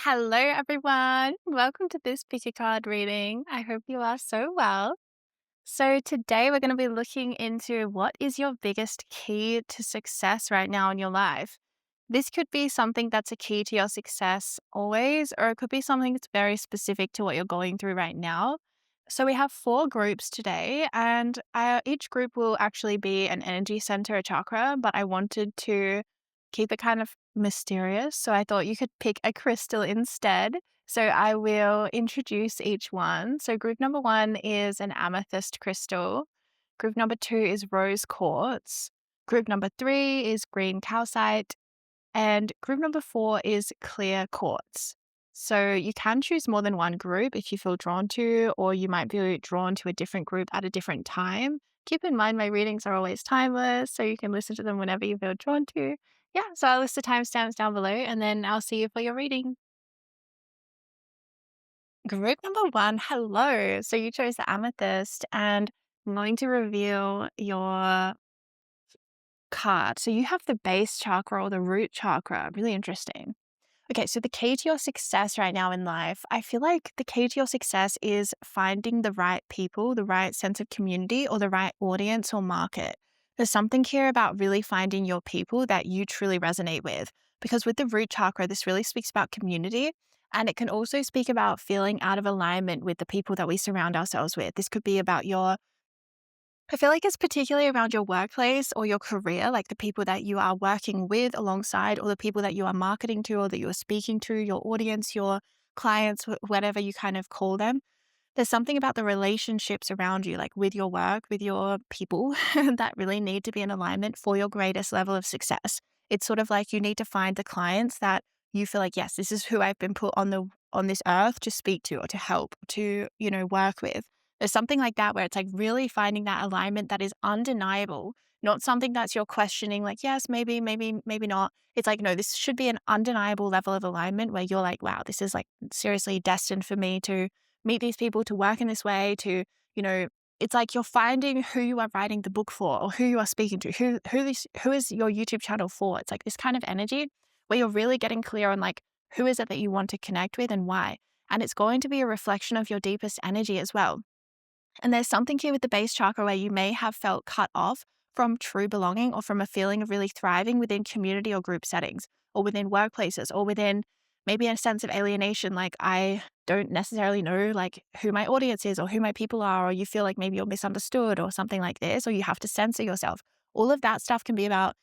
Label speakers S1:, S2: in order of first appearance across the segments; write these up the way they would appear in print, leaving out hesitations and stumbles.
S1: Hello, everyone. Welcome to this pick a card reading. I hope you are so well. So, today we're going to be looking into what is your biggest key to success right now in your life. This could be something that's a key to your success always, or it could be something that's very specific to what you're going through right now. So, we have four groups today, and each group will actually be an energy center, a chakra, but I wanted to keep it kind of mysterious. So, I thought you could pick a crystal instead. So I will introduce each one. So group number one is an amethyst crystal. Group number two is rose quartz. Group number three is green calcite. And group number four is clear quartz. So you can choose more than one group if you feel drawn to, or you might be drawn to a different group at a different time. Keep in mind, my readings are always timeless, so you can listen to them whenever you feel drawn to. Yeah, so I'll list the timestamps down below, and then I'll see you for your reading. Group number one, hello. So you chose the amethyst, and I'm going to reveal your card. So you have the base chakra or the root chakra. Really interesting. Okay, so the key to your success right now in life, I feel like the key to your success is finding the right people, the right sense of community, or the right audience or market. There's something here about really finding your people that you truly resonate with. Because with the root chakra, this really speaks about community. And it can also speak about feeling out of alignment with the people that we surround ourselves with. This could be about I feel like it's particularly around your workplace or your career, like the people that you are working with alongside, or the people that you are marketing to, or that you're speaking to, your audience, your clients, whatever you kind of call them. There's something about the relationships around you, like with your work, with your people, that really need to be in alignment for your greatest level of success. It's sort of like you need to find the clients that you feel like, yes, this is who I've been put on this earth to speak to or to help, to, work with. There's something like that where it's like really finding that alignment that is undeniable, not something that's you're questioning, like, yes, maybe, maybe not. It's like, no, this should be an undeniable level of alignment where you're like, wow, this is like seriously destined for me to meet these people, to work in this way, to, you know, it's like you're finding who you are writing the book for, or who you are speaking to, who is your YouTube channel for. It's like this kind of energy where you're really getting clear on like, who is it that you want to connect with and why? And it's going to be a reflection of your deepest energy as well. And there's something here with the base chakra where you may have felt cut off from true belonging, or from a feeling of really thriving within community or group settings, or within workplaces, or within maybe a sense of alienation. Like, I don't necessarily know like who my audience is or who my people are, or you feel like maybe you're misunderstood or something like this, or you have to censor yourself. All of that stuff can be about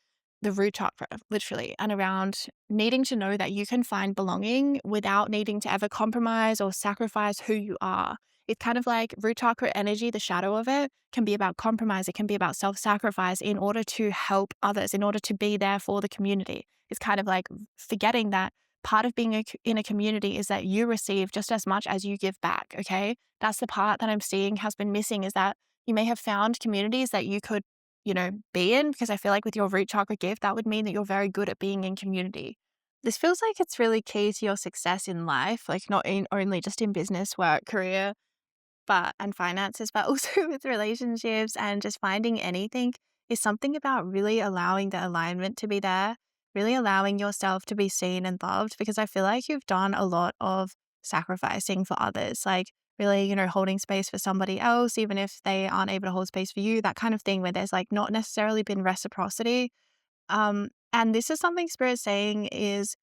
S1: the root chakra, literally, and around needing to know that you can find belonging without needing to ever compromise or sacrifice who you are. It's kind of like root chakra energy, the shadow of it can be about compromise. It can be about self-sacrifice in order to help others, in order to be there for the community. It's kind of like forgetting that part of being in a community is that you receive just as much as you give back, okay? That's the part that I'm seeing has been missing, is that you may have found communities that you could, be in, because I feel like with your root chakra gift, that would mean that you're very good at being in community. This feels like it's really key to your success in life, like not only just in business, work, career, and finances, but also with relationships, and just finding anything is something about really allowing the alignment to be there, really allowing yourself to be seen and loved, because I feel like you've done a lot of sacrificing for others, like really, holding space for somebody else, even if they aren't able to hold space for you, that kind of thing where there's like not necessarily been reciprocity. And this is something Spirit's saying is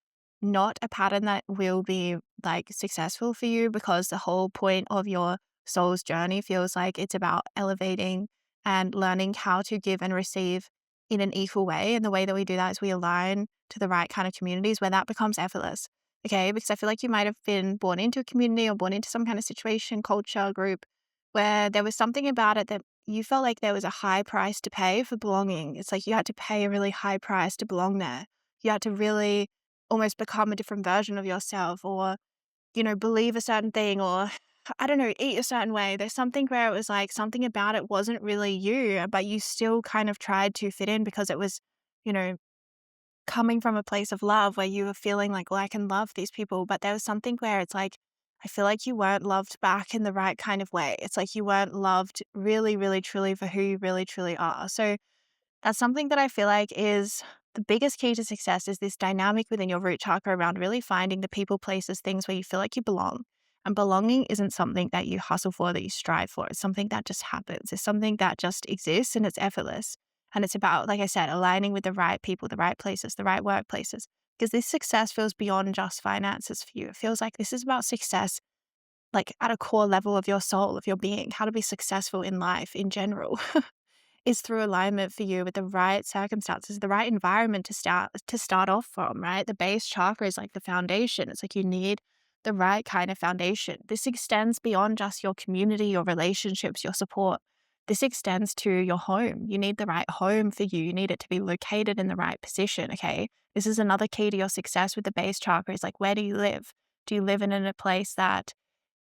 S1: not a pattern that will be like successful for you, because the whole point of your soul's journey feels like it's about elevating and learning how to give and receive in an equal way. And the way that we do that is we align to the right kind of communities where that becomes effortless. Okay, because I feel like you might have been born into a community or born into some kind of situation, culture, group, where there was something about it that you felt like there was a high price to pay for belonging. It's like you had to pay a really high price to belong there. You had to really almost become a different version of yourself, or, believe a certain thing, or I don't know, eat a certain way. There's something where it was like something about it wasn't really you, but you still kind of tried to fit in because it was, you know, coming from a place of love where you were feeling like, well, I can love these people. But there was something where it's like, I feel like you weren't loved back in the right kind of way. It's like you weren't loved really, really, truly for who you really, truly are. So that's something that I feel like is the biggest key to success is this dynamic within your root chakra around really finding the people, places, things where you feel like you belong. And belonging isn't something that you hustle for, that you strive for. It's something that just happens. It's something that just exists and it's effortless. And it's about, like I said, aligning with the right people, the right places, the right workplaces. Because this success feels beyond just finances for you. It feels like this is about success, like at a core level of your soul, of your being, how to be successful in life in general. Is through alignment for you with the right circumstances, the right environment to start off from, right? The base chakra is like the foundation. It's like you need the right kind of foundation. This extends beyond just your community, your relationships, your support. This extends to your home. You need the right home for you. You need it to be located in the right position, okay? This is another key to your success with the base chakra is like, where do you live? Do you live in a place that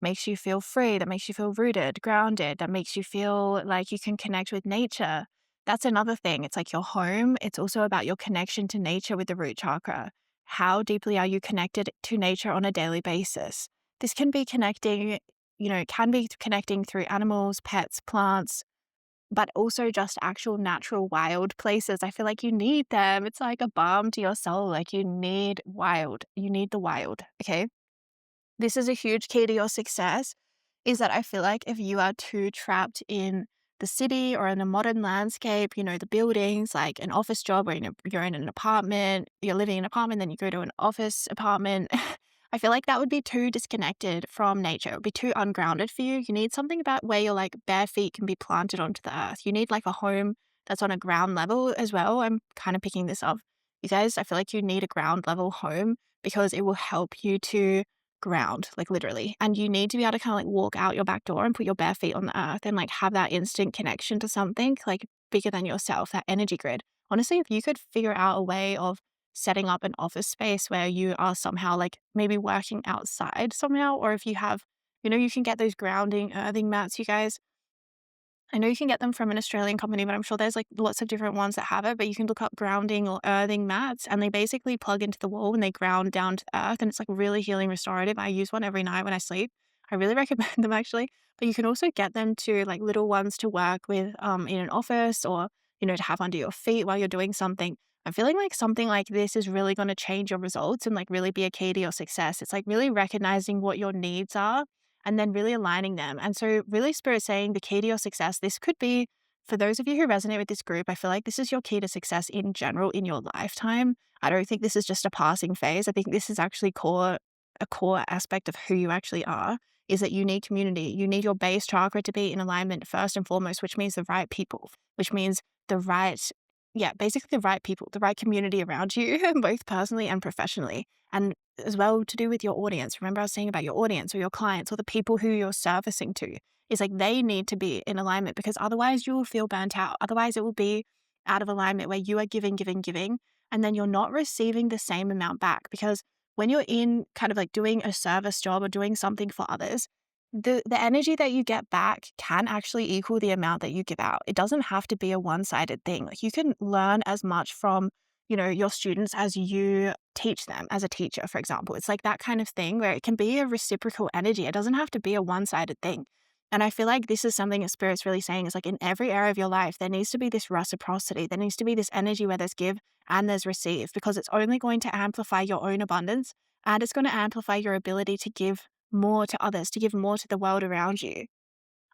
S1: makes you feel free, that makes you feel rooted, grounded, that makes you feel like you can connect with nature? That's another thing. It's like your home. It's also about your connection to nature with the root chakra. How deeply are you connected to nature on a daily basis? This can be connecting, can be connecting through animals, pets, plants, but also just actual natural wild places. I feel like you need them. It's like a balm to your soul. Like you need wild. You need the wild. Okay. This is a huge key to your success, is that I feel like if you are too trapped in the city or in a modern landscape, the buildings, like an office job where you're in an apartment, you're living in an apartment, then you go to an office apartment. I feel like that would be too disconnected from nature. It would be too ungrounded for you. You need something about where your like bare feet can be planted onto the earth. You need like a home that's on a ground level as well. I'm kind of picking this up. You guys, I feel like you need a ground level home because it will help you to ground, like literally. And you need to be able to kind of like walk out your back door and put your bare feet on the earth and like have that instant connection to something like bigger than yourself, that energy grid. Honestly, if you could figure out a way of setting up an office space where you are somehow like maybe working outside somehow, or if you have, you can get those grounding, earthing mats, you guys. I know you can get them from an Australian company, but I'm sure there's like lots of different ones that have it. But you can look up grounding or earthing mats and they basically plug into the wall and they ground down to the earth. And it's like really healing, restorative. I use one every night when I sleep. I really recommend them actually. But you can also get them to like little ones to work with in an office or, to have under your feet while you're doing something. I'm feeling like something like this is really going to change your results and like really be a key to your success. It's like really recognizing what your needs are and then really aligning them. And so really Spirit saying the key to your success, this could be for those of you who resonate with this group, I feel like this is your key to success in general in your lifetime. I don't think this is just a passing phase. I think this is actually a core aspect of who you actually are, is that you need community. You need your base chakra to be in alignment first and foremost, which means the right people, which means basically the right people, the right community around you, both personally and professionally. And as well to do with your audience. Remember I was saying about your audience or your clients or the people who you're servicing to, is like they need to be in alignment because otherwise you will feel burnt out. Otherwise it will be out of alignment where you are giving, and then you're not receiving the same amount back. Because when you're in kind of like doing a service job or doing something for others, the energy that you get back can actually equal the amount that you give out. It doesn't have to be a one-sided thing. Like you can learn as much from your students as you teach them as a teacher, for example. It's like that kind of thing where it can be a reciprocal energy. It doesn't have to be a one-sided thing. And I feel like this is something that Spirit's really saying is like in every area of your life, there needs to be this reciprocity. There needs to be this energy where there's give and there's receive, because it's only going to amplify your own abundance and it's going to amplify your ability to give more to others, to give more to the world around you.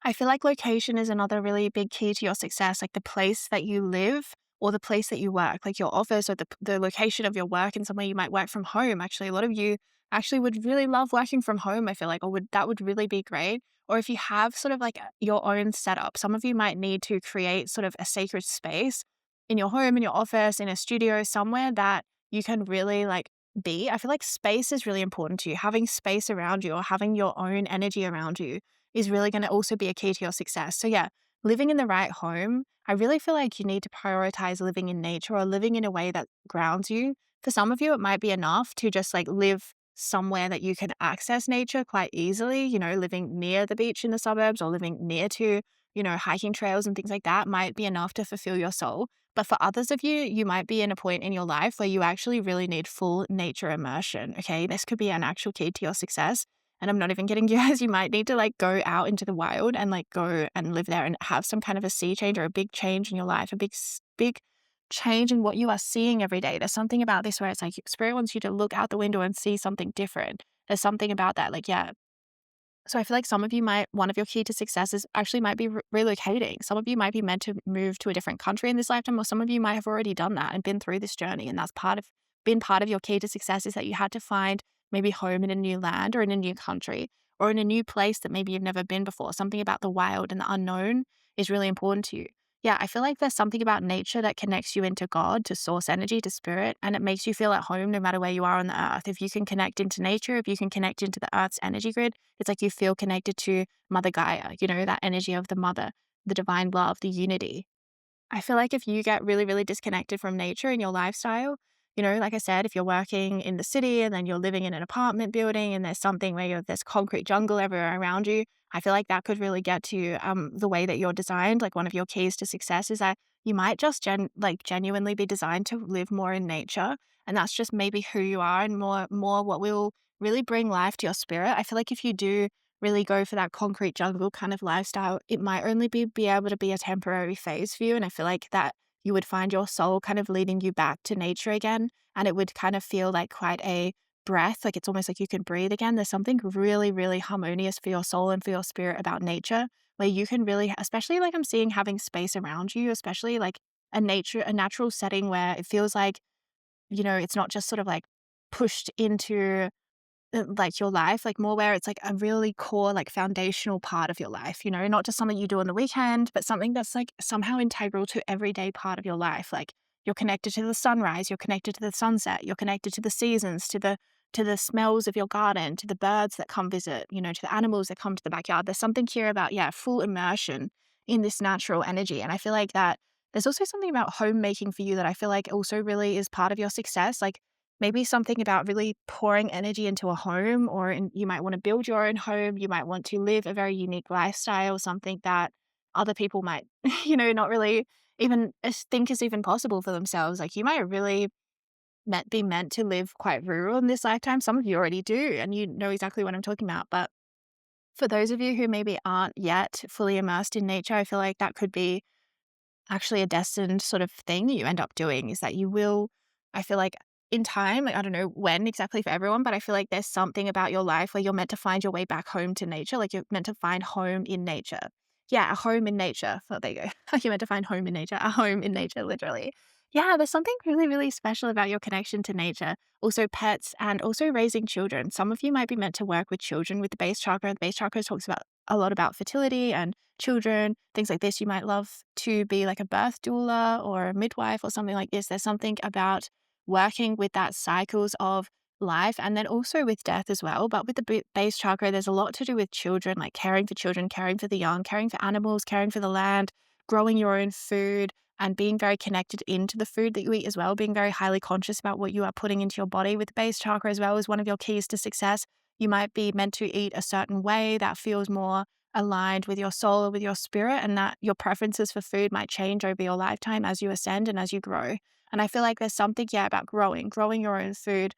S1: I feel like location is another really big key to your success, like the place that you live or the place that you work, like your office or the location of your work and somewhere you might work from home. Actually, a lot of you actually would really love working from home, I feel like, or that would really be great. Or if you have sort of like your own setup, some of you might need to create sort of a sacred space in your home, in your office, in a studio, somewhere that you can really like be. I feel like space is really important to you. Having space around you or having your own energy around you is really going to also be a key to your success. So yeah, living in the right home, I really feel like you need to prioritize living in nature or living in a way that grounds you. For some of you, it might be enough to just like live somewhere that you can access nature quite easily, living near the beach in the suburbs or living near to, hiking trails and things like that might be enough to fulfill your soul. But for others of you, you might be in a point in your life where you actually really need full nature immersion. Okay. This could be an actual key to your success. And I'm not even kidding you guys. You might need to like go out into the wild and like go and live there and have some kind of a sea change or a big change in your life, a big change in what you are seeing every day. There's something about this where it's like spirit wants you to look out the window and see something different. There's something about that. Like, yeah, so I feel like some of you might one of your key to success is actually might be relocating. Some of you might be meant to move to a different country in this lifetime, or some of you might have already done that and been through this journey. And that's been part of your key to success is that you had to find maybe home in a new land or in a new country or in a new place that maybe you've never been before. Something about the wild and the unknown is really important to you. Yeah, I feel like there's something about nature that connects you into God, to source energy, to spirit, and it makes you feel at home no matter where you are on the earth. If you can connect into nature, if you can connect into the earth's energy grid, it's like you feel connected to Mother Gaia, that energy of the mother, the divine love, the unity. I feel like if you get really, really disconnected from nature in your lifestyle, like I said, if you're working in the city and then you're living in an apartment building and there's something where there's concrete jungle everywhere around you, I feel like that could really get to the way that you're designed. Like one of your keys to success is that you might just genuinely be designed to live more in nature, and that's just maybe who you are and more what will really bring life to your spirit. I feel like if you do really go for that concrete jungle kind of lifestyle, it might only be able to be a temporary phase for you. And I feel like that you would find your soul kind of leading you back to nature again. And it would kind of feel like quite a breath, like it's almost like you can breathe again. There's something really, really harmonious for your soul and for your spirit about nature, where you can really, especially like I'm seeing having space around you, especially like a natural setting where it feels like, it's not just sort of like pushed into like your life, like more where it's like a really core, like foundational part of your life, not just something you do on the weekend, but something that's like somehow integral to everyday part of your life. Like you're connected to the sunrise, you're connected to the sunset, you're connected to the seasons, to the smells of your garden, to the birds that come visit, to the animals that come to the backyard. There's something here about, yeah, full immersion in this natural energy. And I feel like that there's also something about homemaking for you that I feel like also really is part of your success. Like maybe something about really pouring energy into a home, you might want to build your own home. You might want to live a very unique lifestyle, something that other people might, not really even think is even possible for themselves. Like you might really be meant to live quite rural in this lifetime. Some of you already do, and you know exactly what I'm talking about. But for those of you who maybe aren't yet fully immersed in nature, I feel like that could be actually a destined sort of thing that you end up doing is that you will, I feel like in time, like I don't know when exactly for everyone, but I feel like there's something about your life where you're meant to find your way back home to nature. Like you're meant to find home in nature. Yeah, a home in nature. Oh, there you go. You're meant to find home in nature, a home in nature, literally. Yeah, there's something really, really special about your connection to nature. Also, pets and also raising children. Some of you might be meant to work with children with the base chakra. The base chakra talks about a lot about fertility and children, things like this. You might love to be like a birth doula or a midwife or something like this. There's something about working with that cycles of life and then also with death as well. But with the base chakra, there's a lot to do with children, like caring for children, caring for the young, caring for animals, caring for the land, growing your own food, and being very connected into the food that you eat as well, being very highly conscious about what you are putting into your body with the base chakra as well is one of your keys to success. You might be meant to eat a certain way that feels more aligned with your soul or with your spirit, and that your preferences for food might change over your lifetime as you ascend and as you grow. And I feel like there's something, yeah, about growing your own food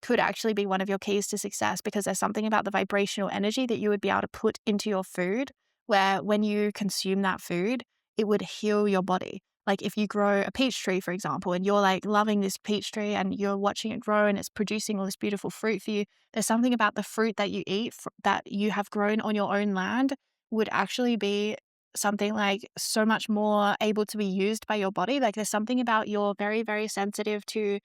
S1: could actually be one of your keys to success because there's something about the vibrational energy that you would be able to put into your food where when you consume that food, it would heal your body. Like if you grow a peach tree, for example, and you're like loving this peach tree and you're watching it grow and it's producing all this beautiful fruit for you, there's something about the fruit that you eat that you have grown on your own land would actually be something like so much more able to be used by your body. Like there's something about you're very, very sensitive to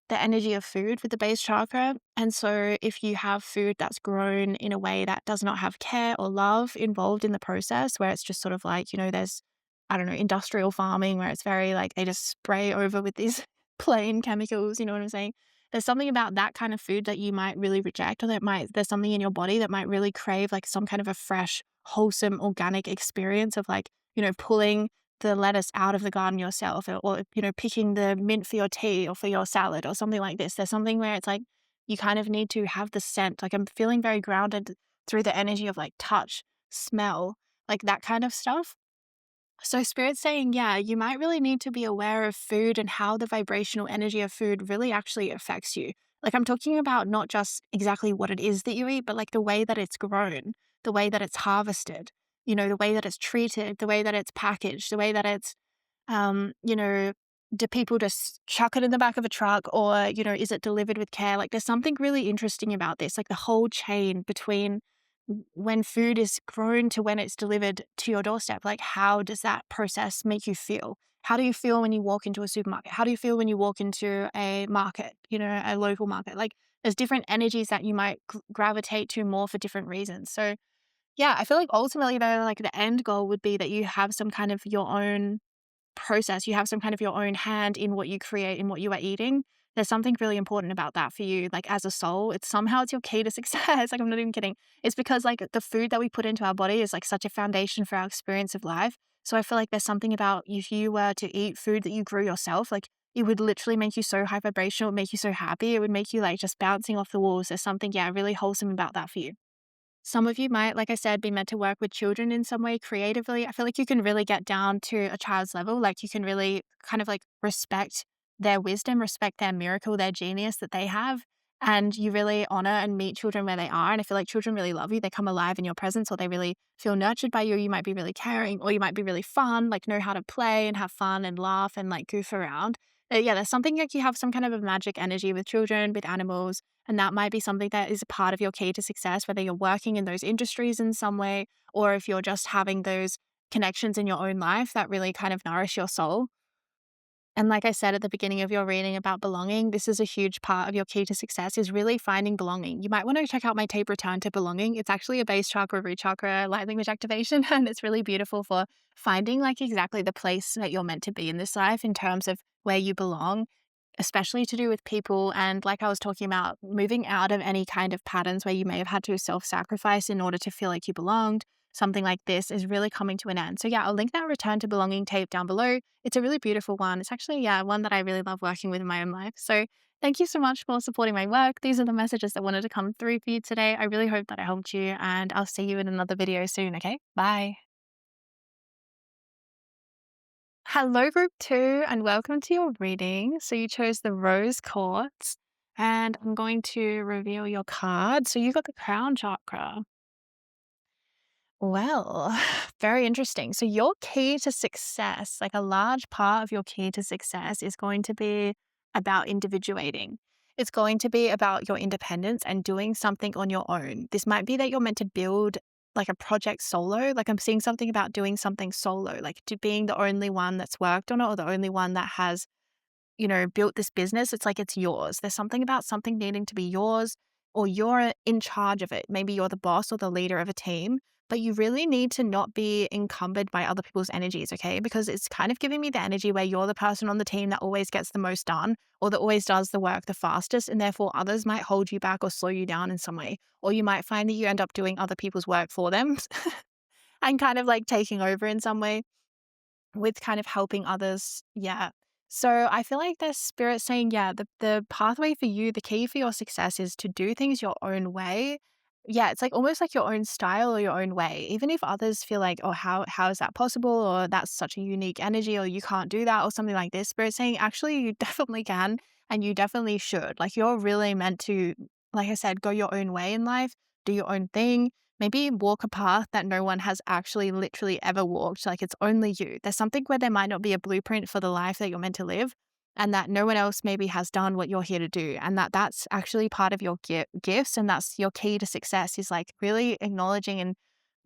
S1: the energy of food with the base chakra. And so if you have food that's grown in a way that does not have care or love involved in the process, where it's just sort of like, there's, I don't know, industrial farming where it's very like they just spray over with these plain chemicals, you know what I'm saying? There's something about that kind of food that you might really reject, or there's something in your body that might really crave like some kind of a fresh, wholesome, organic experience of like, pulling the lettuce out of the garden yourself or picking the mint for your tea or for your salad or something like this. There's something where it's like you kind of need to have the scent. Like I'm feeling very grounded through the energy of like touch, smell, like that kind of stuff. So spirit's saying, yeah, you might really need to be aware of food and how the vibrational energy of food really actually affects you. Like I'm talking about not just exactly what it is that you eat, but like the way that it's grown, the way that it's harvested, the way that it's treated, the way that it's packaged, the way that it's, um, you know, do people just chuck it in the back of a truck, or, is it delivered with care? Like, there's something really interesting about this, like the whole chain between when food is grown to when it's delivered to your doorstep. Like, how does that process make you feel? How do you feel when you walk into a supermarket? How do you feel when you walk into a market, a local market? Like, there's different energies that you might gravitate to more for different reasons. So, yeah, I feel like ultimately, though, like the end goal would be that you have some kind of your own process, you have some kind of your own hand in what you create, in what you are eating. There's something really important about that for you, like as a soul. It's your key to success. Like, I'm not even kidding. It's because like the food that we put into our body is like such a foundation for our experience of life. So I feel like there's something about if you were to eat food that you grew yourself, like it would literally make you so high vibrational, it would make you so happy, it would make you like just bouncing off the walls. There's something, yeah, really wholesome about that for you. Some of you might, like I said, be meant to work with children in some way creatively. I feel like you can really get down to a child's level. Like, you can really kind of like respect their wisdom, respect their miracle, their genius that they have. And you really honor and meet children where they are. And I feel like children really love you. They come alive in your presence, or they really feel nurtured by you. You might be really caring, or you might be really fun, like know how to play and have fun and laugh and like goof around. Yeah, there's something like you have some kind of a magic energy with children, with animals, and that might be something that is a part of your key to success, whether you're working in those industries in some way, or if you're just having those connections in your own life that really kind of nourish your soul. And like I said at the beginning of your reading about belonging, this is a huge part of your key to success, is really finding belonging. You might want to check out my tape Return to Belonging. It's actually a base chakra, root chakra, light language activation. And it's really beautiful for finding like exactly the place that you're meant to be in this life in terms of where you belong, especially to do with people. And like I was talking about, moving out of any kind of patterns where you may have had to self-sacrifice in order to feel like you belonged. Something like this is really coming to an end. So yeah, I'll link that Return to Belonging tape down below. It's a really beautiful one. It's actually, yeah, one that I really love working with in my own life. So thank you so much for supporting my work. These are the messages that wanted to come through for you today. I really hope that I helped you, and I'll see you in another video soon, okay? Bye. Hello, group 2, and welcome to your reading. So you chose the rose quartz, and I'm going to reveal your card. So you got the crown chakra. Well, very interesting. So your key to success, like a large part of your key to success, is going to be about individuating. It's going to be about your independence and doing something on your own. This might be that you're meant to build like a project solo. Like, I'm seeing something about doing something solo, like to being the only one that's worked on it, or the only one that has, built this business. It's like it's yours. There's something about something needing to be yours, or you're in charge of it. Maybe you're the boss or the leader of a team, but you really need to not be encumbered by other people's energies, okay? Because it's kind of giving me the energy where you're the person on the team that always gets the most done, or that always does the work the fastest, and therefore others might hold you back or slow you down in some way. Or you might find that you end up doing other people's work for them and kind of like taking over in some way with kind of helping others. Yeah. So I feel like the spirit saying, yeah, the pathway for you, the key for your success is to do things your own way. Yeah, it's like almost like your own style or your own way. Even if others feel like, oh, how is that possible? Or that's such a unique energy, or you can't do that, or something like this. Spirit saying, actually, you definitely can, and you definitely should. Like, you're really meant to, like I said, go your own way in life, do your own thing. Maybe walk a path that no one has actually literally ever walked. Like, it's only you. There's something where there might not be a blueprint for the life that you're meant to live, and that no one else maybe has done what you're here to do. And that's actually part of your gifts. And that's your key to success, is like really acknowledging and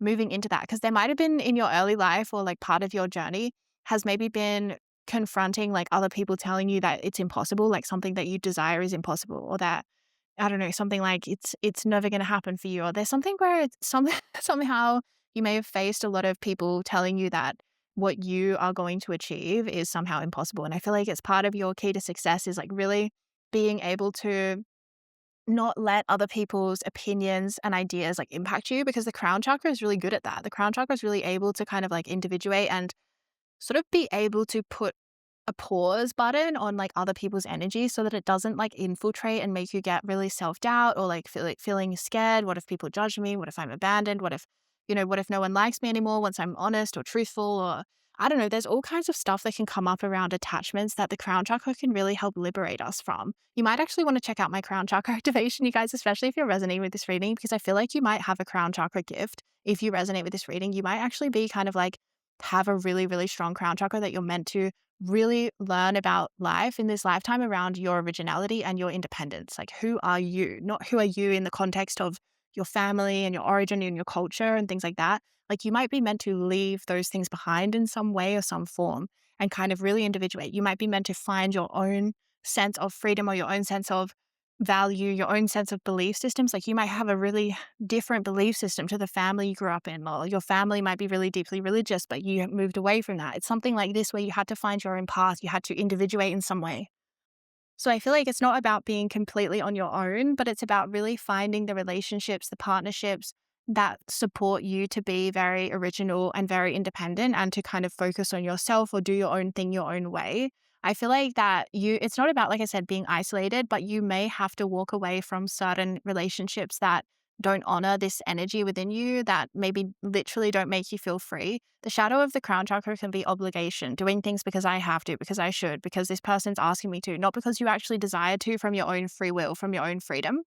S1: moving into that. Because there might have been in your early life, or like part of your journey has maybe been confronting like other people telling you that it's impossible, like something that you desire is impossible, or that, I don't know, something like it's never going to happen for you. Or there's something where it's somehow you may have faced a lot of people telling you that what you are going to achieve is somehow impossible. And I feel like it's part of your key to success, is like really being able to not let other people's opinions and ideas like impact you, because the crown chakra is really good at that. The crown chakra is really able to kind of like individuate and sort of be able to put a pause button on like other people's energy, so that it doesn't like infiltrate and make you get really self-doubt, or like feeling scared. What if people judge me? What if I'm abandoned? What if no one likes me anymore once I'm honest or truthful? Or I don't know, there's all kinds of stuff that can come up around attachments that the crown chakra can really help liberate us from. You might actually want to check out my crown chakra activation, you guys, especially if you're resonating with this reading, because I feel like you might have a crown chakra gift. If you resonate with this reading, you might actually be kind of like have a really, really strong crown chakra that you're meant to really learn about life in this lifetime around your originality and your independence. Like, who are you? Not who are you in the context of your family and your origin and your culture and things like that. Like, you might be meant to leave those things behind in some way or some form and kind of really individuate. You might be meant to find your own sense of freedom or your own sense of value, your own sense of belief systems. Like, you might have a really different belief system to the family you grew up in, or your family might be really deeply religious, but you moved away from that. It's something like this where you had to find your own path, you had to individuate in some way. So I feel like it's not about being completely on your own, but it's about really finding the relationships, the partnerships that support you to be very original and very independent and to kind of focus on yourself or do your own thing your own way. I feel like that it's not about, like I said, being isolated, but you may have to walk away from certain relationships that don't honor this energy within you, that maybe literally don't make you feel free. The shadow of the crown chakra can be obligation, doing things because I have to, because I should, because this person's asking me to, not because you actually desire to from your own free will, from your own freedom.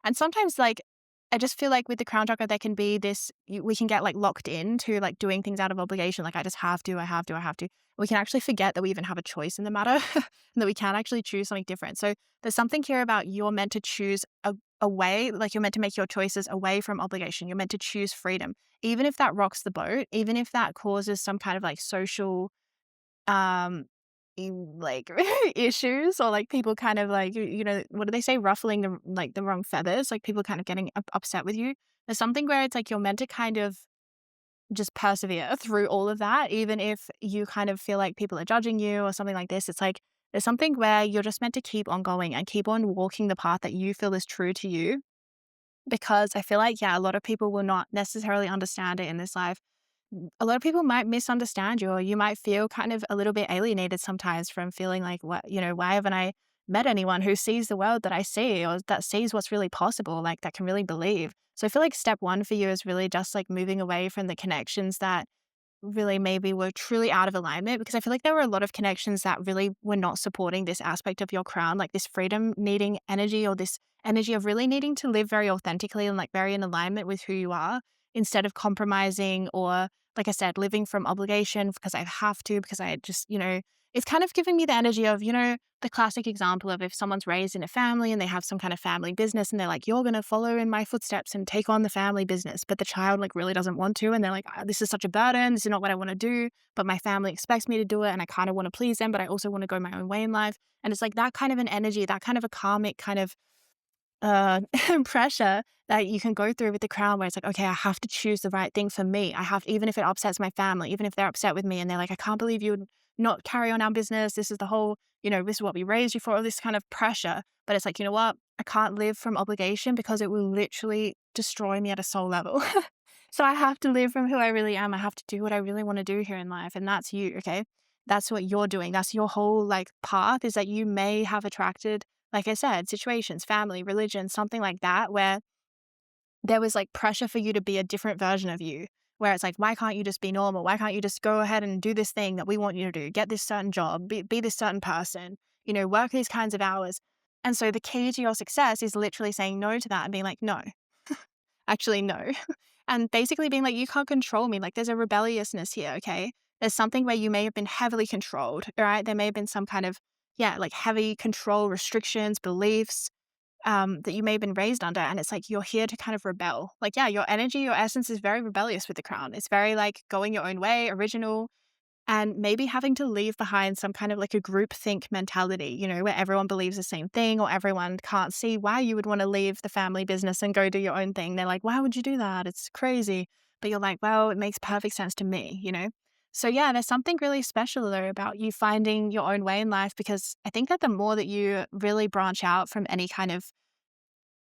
S1: And sometimes, like, I just feel like with the crown chakra, there can be this, we can get like locked into like doing things out of obligation. Like, I just have to, I have to, I have to. We can actually forget that we even have a choice in the matter and that we can actually choose something different. So there's something here about you're meant to choose a way, like you're meant to make your choices away from obligation. You're meant to choose freedom, even if that rocks the boat, even if that causes some kind of like social um like issues, or like people kind of like, what do they say, ruffling the wrong feathers, like people kind of getting upset with you. There's something where it's like you're meant to kind of just persevere through all of that, even if you kind of feel like people are judging you or something like this. It's like there's something where you're just meant to keep on going and keep on walking the path that you feel is true to you, because I feel like, yeah, a lot of people will not necessarily understand it in this life. A lot of people might misunderstand you, or you might feel kind of a little bit alienated sometimes from feeling like, why haven't I met anyone who sees the world that I see, or that sees what's really possible, like that can really believe. So I feel like step one for you is really just like moving away from the connections that really maybe were truly out of alignment, because I feel like there were a lot of connections that really were not supporting this aspect of your crown, like this freedom needing energy, or this energy of really needing to live very authentically and like very in alignment with who you are, instead of compromising or, like I said, living from obligation because I have to, because I just, it's kind of giving me the energy of, the classic example of if someone's raised in a family and they have some kind of family business and they're like, you're going to follow in my footsteps and take on the family business. But the child like really doesn't want to. And they're like, this is such a burden. This is not what I want to do. But my family expects me to do it. And I kind of want to please them, but I also want to go my own way in life. And it's like that kind of an energy, that kind of a karmic kind of uh, pressure that you can go through with the crown, where it's like, okay, I have to choose the right thing for me. I have, even if it upsets my family, even if they're upset with me and they're like, I can't believe you would not carry on our business. This is the whole, this is what we raised you for, all this kind of pressure. But it's like, you know what? I can't live from obligation because it will literally destroy me at a soul level. So I have to live from who I really am. I have to do what I really want to do here in life. And that's you, okay? That's what you're doing. That's your whole like path, is that you may have attracted, like I said, situations, family, religion, something like that, where there was like pressure for you to be a different version of you, where it's like, why can't you just be normal? Why can't you just go ahead and do this thing that we want you to do? Get this certain job, be this certain person, work these kinds of hours. And so the key to your success is literally saying no to that and being like, no, actually, no. And basically being like, you can't control me. Like, there's a rebelliousness here, okay? There's something where you may have been heavily controlled, right? There may have been some kind of, yeah, like heavy control, restrictions, beliefs, that you may have been raised under. And it's like, you're here to kind of rebel. Like, yeah, your energy, your essence is very rebellious with the crown. It's very like going your own way, original, and maybe having to leave behind some kind of like a group think mentality, where everyone believes the same thing, or everyone can't see why you would want to leave the family business and go do your own thing. They're like, why would you do that? It's crazy. But you're like, well, it makes perfect sense to me. So yeah, there's something really special though about you finding your own way in life, because I think that the more that you really branch out from any kind of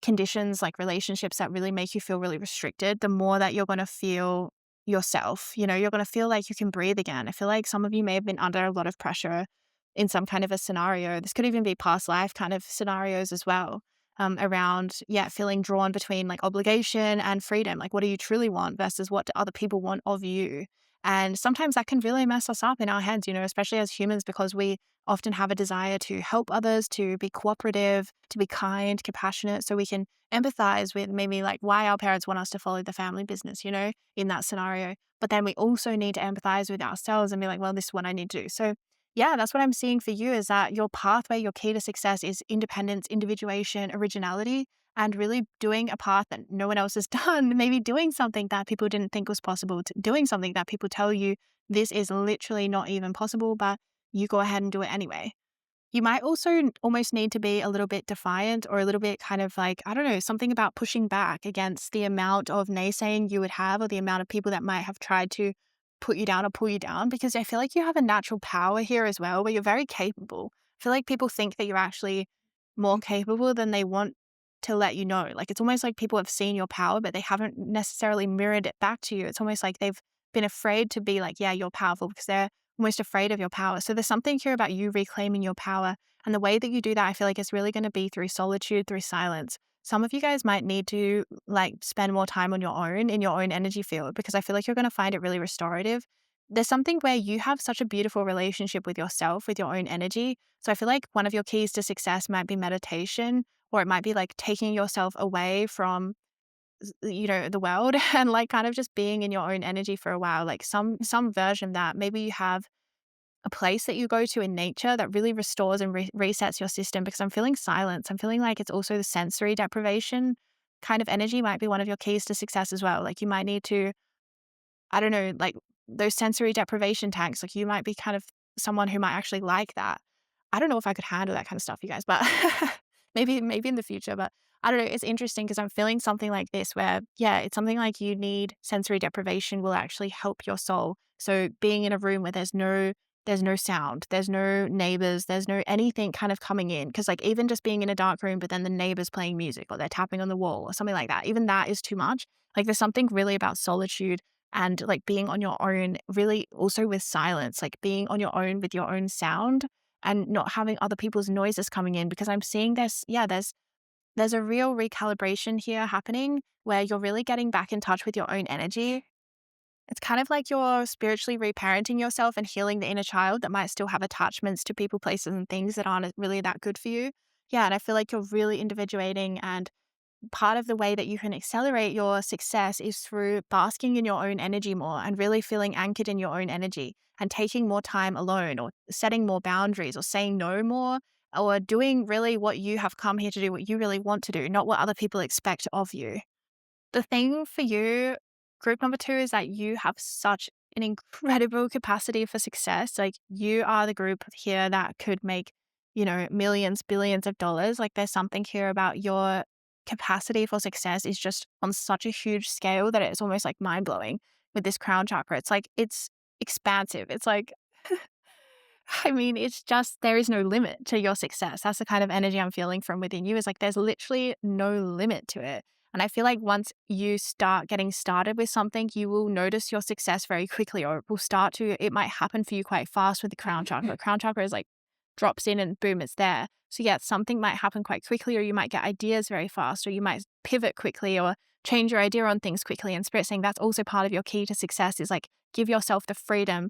S1: conditions, like relationships that really make you feel really restricted, the more that you're going to feel yourself. You're going to feel like you can breathe again. I feel like some of you may have been under a lot of pressure in some kind of a scenario. This could even be past life kind of scenarios as well, around, yeah, feeling drawn between like obligation and freedom. Like, what do you truly want versus what do other people want of you? And sometimes that can really mess us up in our heads, especially as humans, because we often have a desire to help others, to be cooperative, to be kind, compassionate, so we can empathize with maybe like why our parents want us to follow the family business, in that scenario. But then we also need to empathize with ourselves and be like, well, this is what I need to do. So Yeah, that's what I'm seeing for you is that your pathway, your key to success is independence, individuation, originality, and really doing a path that no one else has done. Maybe doing something that people didn't think was possible, doing something that people tell you this is literally not even possible, but you go ahead and do it anyway. You might also almost need to be a little bit defiant or a little bit kind of like, I don't know, something about pushing back against the amount of naysaying you would have or the amount of people that might have tried to put you down or pull you down, because I feel like you have a natural power here as well where you're very capable. I feel like people think that you're actually more capable than they want to let you know. Like it's almost like people have seen your power, but they haven't necessarily mirrored it back to you. It's almost like they've been afraid to be like, yeah, you're powerful because they're almost afraid of your power. So there's something here about you reclaiming your power. And the way that you do that, I feel like it's really going to be through solitude, through silence. Some of you guys might need to like spend more time on your own in your own energy field because I feel like you're going to find it really restorative. There's something where you have such a beautiful relationship with yourself, with your own energy. So I feel like one of your keys to success might be meditation, or it might be like taking yourself away from the world and like kind of just being in your own energy for a while, like some version of that. Maybe you have a place that you go to in nature that really restores and resets your system, because I'm feeling silence. I'm feeling like it's also the sensory deprivation kind of energy might be one of your keys to success as well. Like you might need to, I don't know, like those sensory deprivation tanks, like you might be kind of someone who might actually like that. I don't know if I could handle that kind of stuff, you guys, but maybe in the future. But I don't know. It's interesting because I'm feeling something like this where, yeah, it's something like you need sensory deprivation will actually help your soul. So being in a room where there's no sound, there's no neighbors, there's no anything kind of coming in. Cause like even just being in a dark room, but then the neighbors playing music or they're tapping on the wall or something like that, even that is too much. Like there's something really about solitude and like being on your own, really also with silence, like being on your own with your own sound and not having other people's noises coming in, because I'm seeing this, yeah, there's a real recalibration here happening where you're really getting back in touch with your own energy. It's kind of like you're spiritually reparenting yourself and healing the inner child that might still have attachments to people, places, and things that aren't really that good for you. Yeah, and I feel like you're really individuating, and part of the way that you can accelerate your success is through basking in your own energy more and really feeling anchored in your own energy and taking more time alone or setting more boundaries or saying no more or doing really what you have come here to do, what you really want to do, not what other people expect of you. The thing for you, group number 2, is that you have such an incredible capacity for success. Like you are the group here that could make, millions, billions of dollars. Like there's something here about your capacity for success is just on such a huge scale that it's almost like mind blowing with this crown chakra. It's like, it's expansive. It's like, I mean, it's just, there is no limit to your success. That's the kind of energy I'm feeling from within you, is like, there's literally no limit to it. And I feel like once you start getting started with something, you will notice your success very quickly, or it might happen for you quite fast with the crown chakra. Crown chakra is like drops in and boom, it's there. So yeah, something might happen quite quickly, or you might get ideas very fast, or you might pivot quickly or change your idea on things quickly. And Spirit saying that's also part of your key to success, is like, give yourself the freedom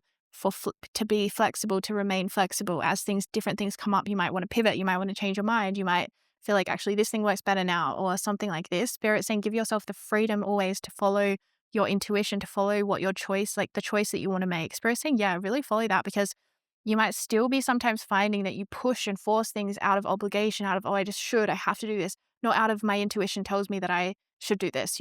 S1: to be flexible, to remain flexible as different things come up. You might want to pivot, you might want to change your mind, you might feel like actually this thing works better now, or something like this. Spirit saying give yourself the freedom always to follow your intuition, to follow what your choice, like the choice that you want to make. Spirit saying, yeah, really follow that, because you might still be sometimes finding that you push and force things out of obligation, out of, oh, I have to do this, not out of my intuition tells me that I should do this.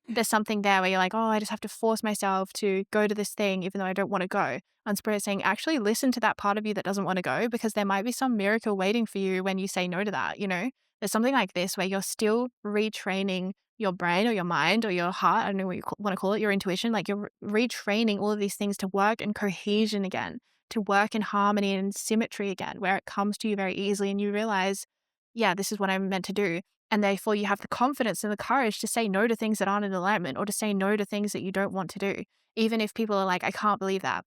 S1: There's something there where you're like, oh, I just have to force myself to go to this thing even though I don't want to go. And Spirit saying, actually listen to that part of you that doesn't want to go, because there might be some miracle waiting for you when you say no to that. There's something like this where you're still retraining your brain or your mind or your heart, I don't know what you want to call it, your intuition, like you're retraining all of these things to work in cohesion again, to work in harmony and symmetry again, where it comes to you very easily and you realize, yeah, this is what I'm meant to do. And therefore you have the confidence and the courage to say no to things that aren't in alignment, or to say no to things that you don't want to do. Even if people are like, I can't believe that.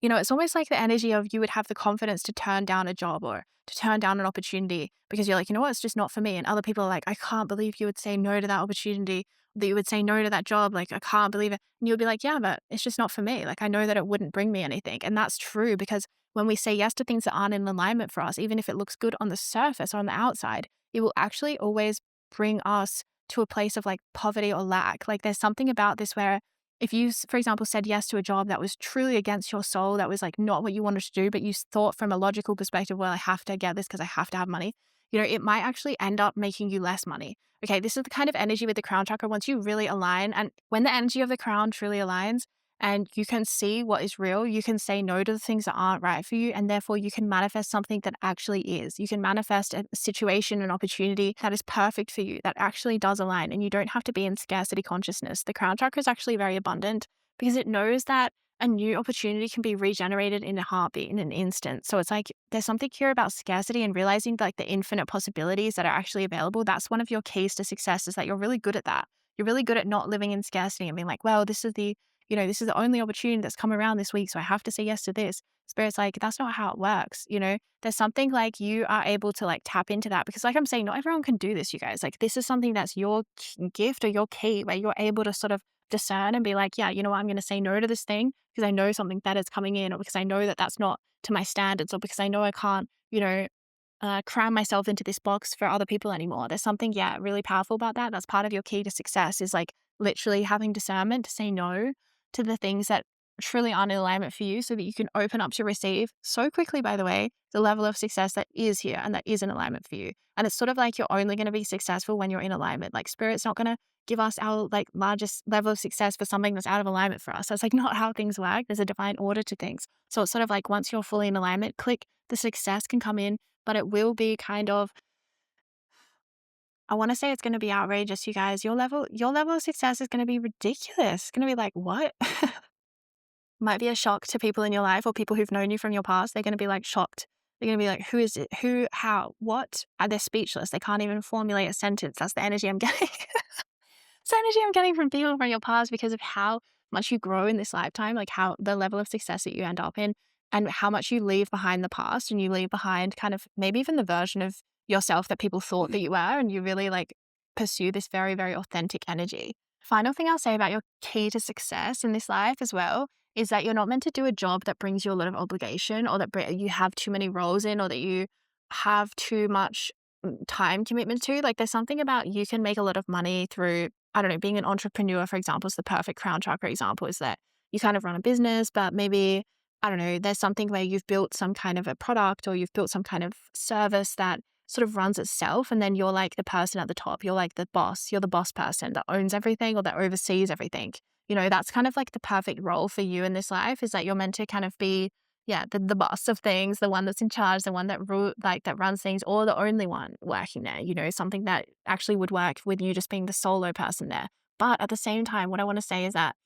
S1: It's almost like the energy of you would have the confidence to turn down a job or to turn down an opportunity because you're like, you know what, it's just not for me. And other people are like, I can't believe you would say no to that opportunity, that you would say no to that job. Like, I can't believe it. And you'll be like, yeah, but it's just not for me. Like, I know that it wouldn't bring me anything. And that's true, because when we say yes to things that aren't in alignment for us, even if it looks good on the surface or on the outside, it will actually always bring us to a place of like poverty or lack. Like, there's something about this where if you, for example, said yes to a job that was truly against your soul, that was like not what you wanted to do, but you thought from a logical perspective, well, I have to get this because I have to have money, it might actually end up making you less money. Okay, this is the kind of energy with the crown chakra. Once you really align, and when the energy of the crown truly aligns, and you can see what is real, you can say no to the things that aren't right for you, and therefore you can manifest something that actually is. You can manifest a situation, an opportunity that is perfect for you, that actually does align, and you don't have to be in scarcity consciousness. The crown chakra is actually very abundant because it knows that a new opportunity can be regenerated in a heartbeat, in an instant. So it's like there's something here about scarcity and realizing like the infinite possibilities that are actually available. That's one of your keys to success, is that you're really good at that. You're really good at not living in scarcity and being like, well, this is the only opportunity that's come around this week, so I have to say yes to this. Spirit's like, that's not how it works. There's something like you are able to like tap into that, because like I'm saying, not everyone can do this, you guys. Like this is something that's your gift or your key, where you're able to sort of discern and be like, yeah, you know what, I'm going to say no to this thing because I know something better is coming in, or because I know that that's not to my standards, or because I know I can't, cram myself into this box for other people anymore. There's something, yeah, really powerful about that. That's part of your key to success, is like literally having discernment to say no to the things that truly aren't in alignment for you, so that you can open up to receive so quickly, by the way, the level of success that is here and that is in alignment for you. And it's sort of like you're only going to be successful when you're in alignment. Like Spirit's not going to give us our like largest level of success for something that's out of alignment for us. That's like not how things work. There's a divine order to things. So it's sort of like once you're fully in alignment, click, the success can come in, but it will be kind of, I want to say it's going to be outrageous, you guys. Your level of success is going to be ridiculous. It's going to be like, what? Might be a shock to people in your life, or people who've known you from your past. They're going to be like shocked. They're going to be like, who is it? Who, how, what? And they're speechless. They can't even formulate a sentence. That's the energy I'm getting. It's the energy I'm getting from people from your past, because of how much you grow in this lifetime, like how the level of success that you end up in, and how much you leave behind the past, and you leave behind kind of maybe even the version of yourself that people thought that you were, and you really like pursue this very, very authentic energy. Final thing I'll say about your key to success in this life as well is that you're not meant to do a job that brings you a lot of obligation, or that you have too many roles in, or that you have too much time commitment to. Like there's something about, you can make a lot of money through, I don't know, being an entrepreneur, for example, is the perfect crown chakra example, is that you kind of run a business, but maybe, I don't know, there's something where you've built some kind of a product, or you've built some kind of service that sort of runs itself. And then you're like the person at the top. You're like the boss. You're the boss person that owns everything, or that oversees everything. That's kind of like the perfect role for you in this life, is that you're meant to kind of be, yeah, the boss of things, the one that's in charge, the one that that runs things, or the only one working there, something that actually would work with you just being the solo person there. But at the same time, what I want to say is that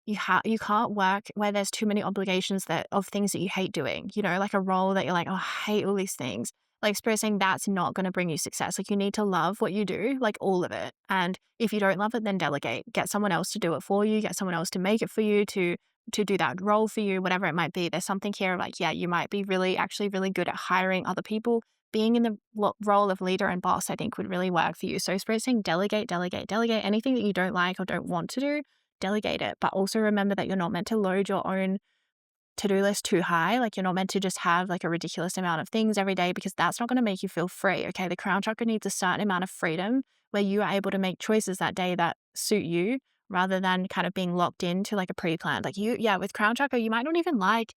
S1: you can't work where there's too many obligations of things that you hate doing, like a role that you're like, oh, I hate all these things. Like Spirit saying that's not going to bring you success. Like you need to love what you do, like all of it. And if you don't love it, then delegate. Get someone else to do it for you. Get someone else to make it for you, to do that role for you, whatever it might be. There's something here like, yeah, you might be actually really good at hiring other people. Being in the role of leader and boss, I think, would really work for you. So Spirit saying delegate, delegate, delegate. Anything that you don't like or don't want to do, delegate it. But also remember that you're not meant to load your own to-do list too high. Like you're not meant to just have like a ridiculous amount of things every day, because that's not going to make you feel free. Okay. The crown chakra needs a certain amount of freedom where you are able to make choices that day that suit you, rather than kind of being locked into like a pre-planned. Like with crown chakra, you might not even like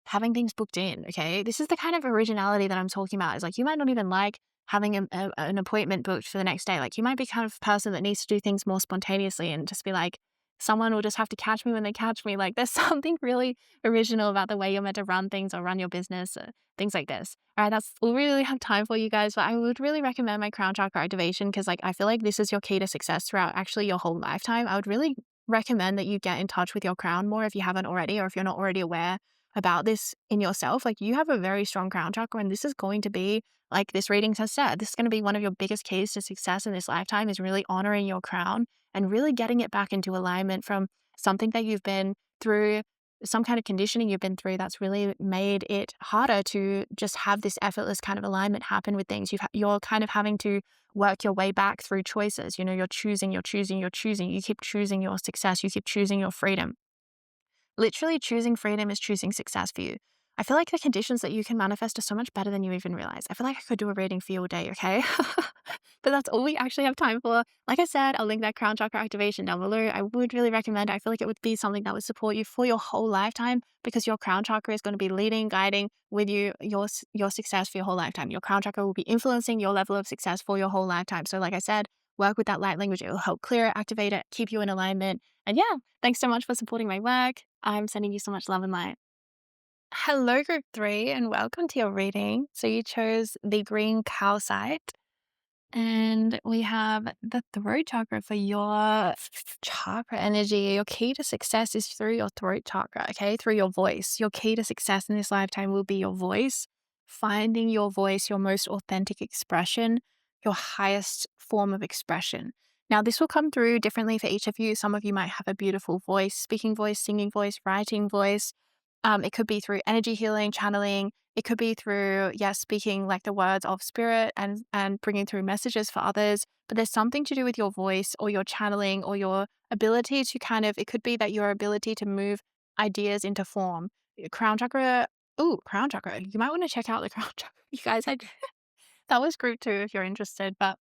S1: having things booked in. Okay. This is the kind of originality that I'm talking about, is like you might not even like having an appointment booked for the next day. Like you might be kind of person that needs to do things more spontaneously, and just be like, someone will just have to catch me when they catch me. Like there's something really original about the way you're meant to run things, or run your business, or things like this. All right, that's all we really have time for, you guys. But I would really recommend my crown chakra activation, because like I feel like this is your key to success throughout actually your whole lifetime. I would really recommend that you get in touch with your crown more if you haven't already, or if you're not already aware about this in yourself. Like you have a very strong crown chakra, and this is going to be, like this reading has said, this is going to be one of your biggest keys to success in this lifetime, is really honoring your crown and really getting it back into alignment from something that you've been through, some kind of conditioning you've been through that's really made it harder to just have this effortless kind of alignment happen with things. You're kind of having to work your way back through choices. You're choosing. You keep choosing your success. You keep choosing your freedom. Literally choosing freedom is choosing success for you. I feel like the conditions that you can manifest are so much better than you even realize. I feel like I could do a reading for you all day, okay? But that's all we actually have time for. Like I said, I'll link that crown chakra activation down below. I would really recommend it. I feel like it would be something that would support you for your whole lifetime because your crown chakra is going to be leading, guiding with you your success for your whole lifetime. Your crown chakra will be influencing your level of success for your whole lifetime. So like I said, work with that light language. It will help clear it, activate it, keep you in alignment. And yeah, thanks so much for supporting my work. I'm sending you so much love and light. Hello, group 3, and welcome to your reading. So you chose the green calcite. And we have the throat chakra for your chakra energy. Your key to success is through your throat chakra, okay? Through your voice. Your key to success in this lifetime will be your voice. Finding your voice, your most authentic expression, your highest form of expression. Now, this will come through differently for each of you. Some of you might have a beautiful voice, speaking voice, singing voice, writing voice. It could be through energy healing, channeling. It could be through, speaking like the words of spirit and bringing through messages for others. But there's something to do with your voice or your channeling or your ability to it could be that your ability to move ideas into form. Crown chakra, crown chakra. You might want to check out the crown chakra. You guys, that was group 2 if you're interested. But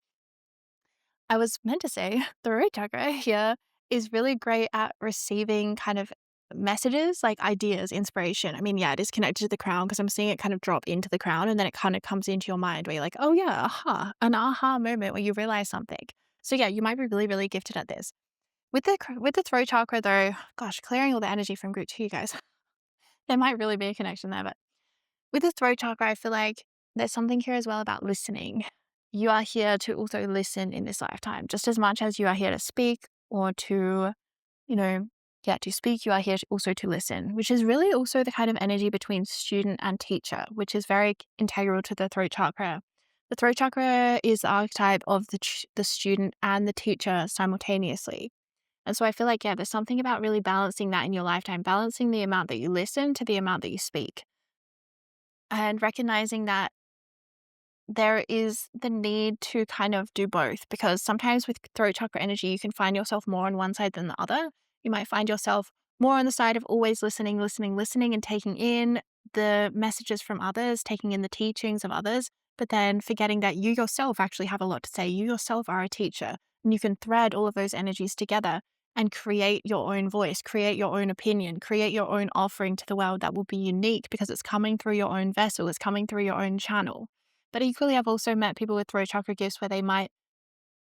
S1: I was meant to say the root chakra here is really great at receiving kind of messages, like ideas, inspiration. I mean, yeah, it is connected to the crown because I'm seeing it kind of drop into the crown and then it kind of comes into your mind where you're like, oh yeah, an aha moment where you realize something. So yeah, you might be really, really gifted at this. With the throat chakra though, gosh, clearing all the energy from group 2, you guys, there might really be a connection there, but with the throat chakra, I feel like there's something here as well about listening. You are here to also listen in this lifetime, just as much as you are here to speak or to, you know, to speak, you are here also to listen, which is really also the kind of energy between student and teacher, which is very integral to the throat chakra. The throat chakra is the archetype of the student and the teacher simultaneously. And so I feel like, there's something about really balancing that in your lifetime, balancing the amount that you listen to the amount that you speak and recognizing that there is the need to kind of do both because sometimes with throat chakra energy, you can find yourself more on one side than the other. You might find yourself more on the side of always listening, and taking in the messages from others, taking in the teachings of others, but then forgetting that you yourself actually have a lot to say. You yourself are a teacher and you can thread all of those energies together and create your own voice, create your own opinion, create your own offering to the world that will be unique because it's coming through your own vessel, it's coming through your own channel. But equally, I've also met people with throat chakra gifts where they might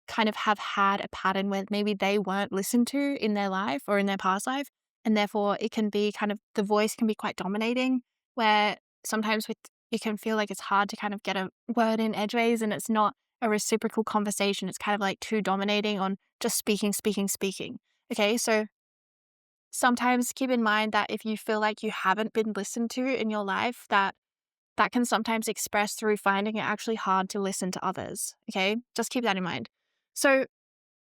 S1: kind of have had a pattern where maybe they weren't listened to in their life or in their past life. And therefore, it can be kind of the voice can be quite dominating, where sometimes it can feel like it's hard to kind of get a word in edgeways and it's not a reciprocal conversation. It's kind of like too dominating on just speaking, speaking, speaking. Okay, so sometimes keep in mind that if you feel like you haven't been listened to in your life, that can sometimes express through finding it actually hard to listen to others. Okay, just keep that in mind. So,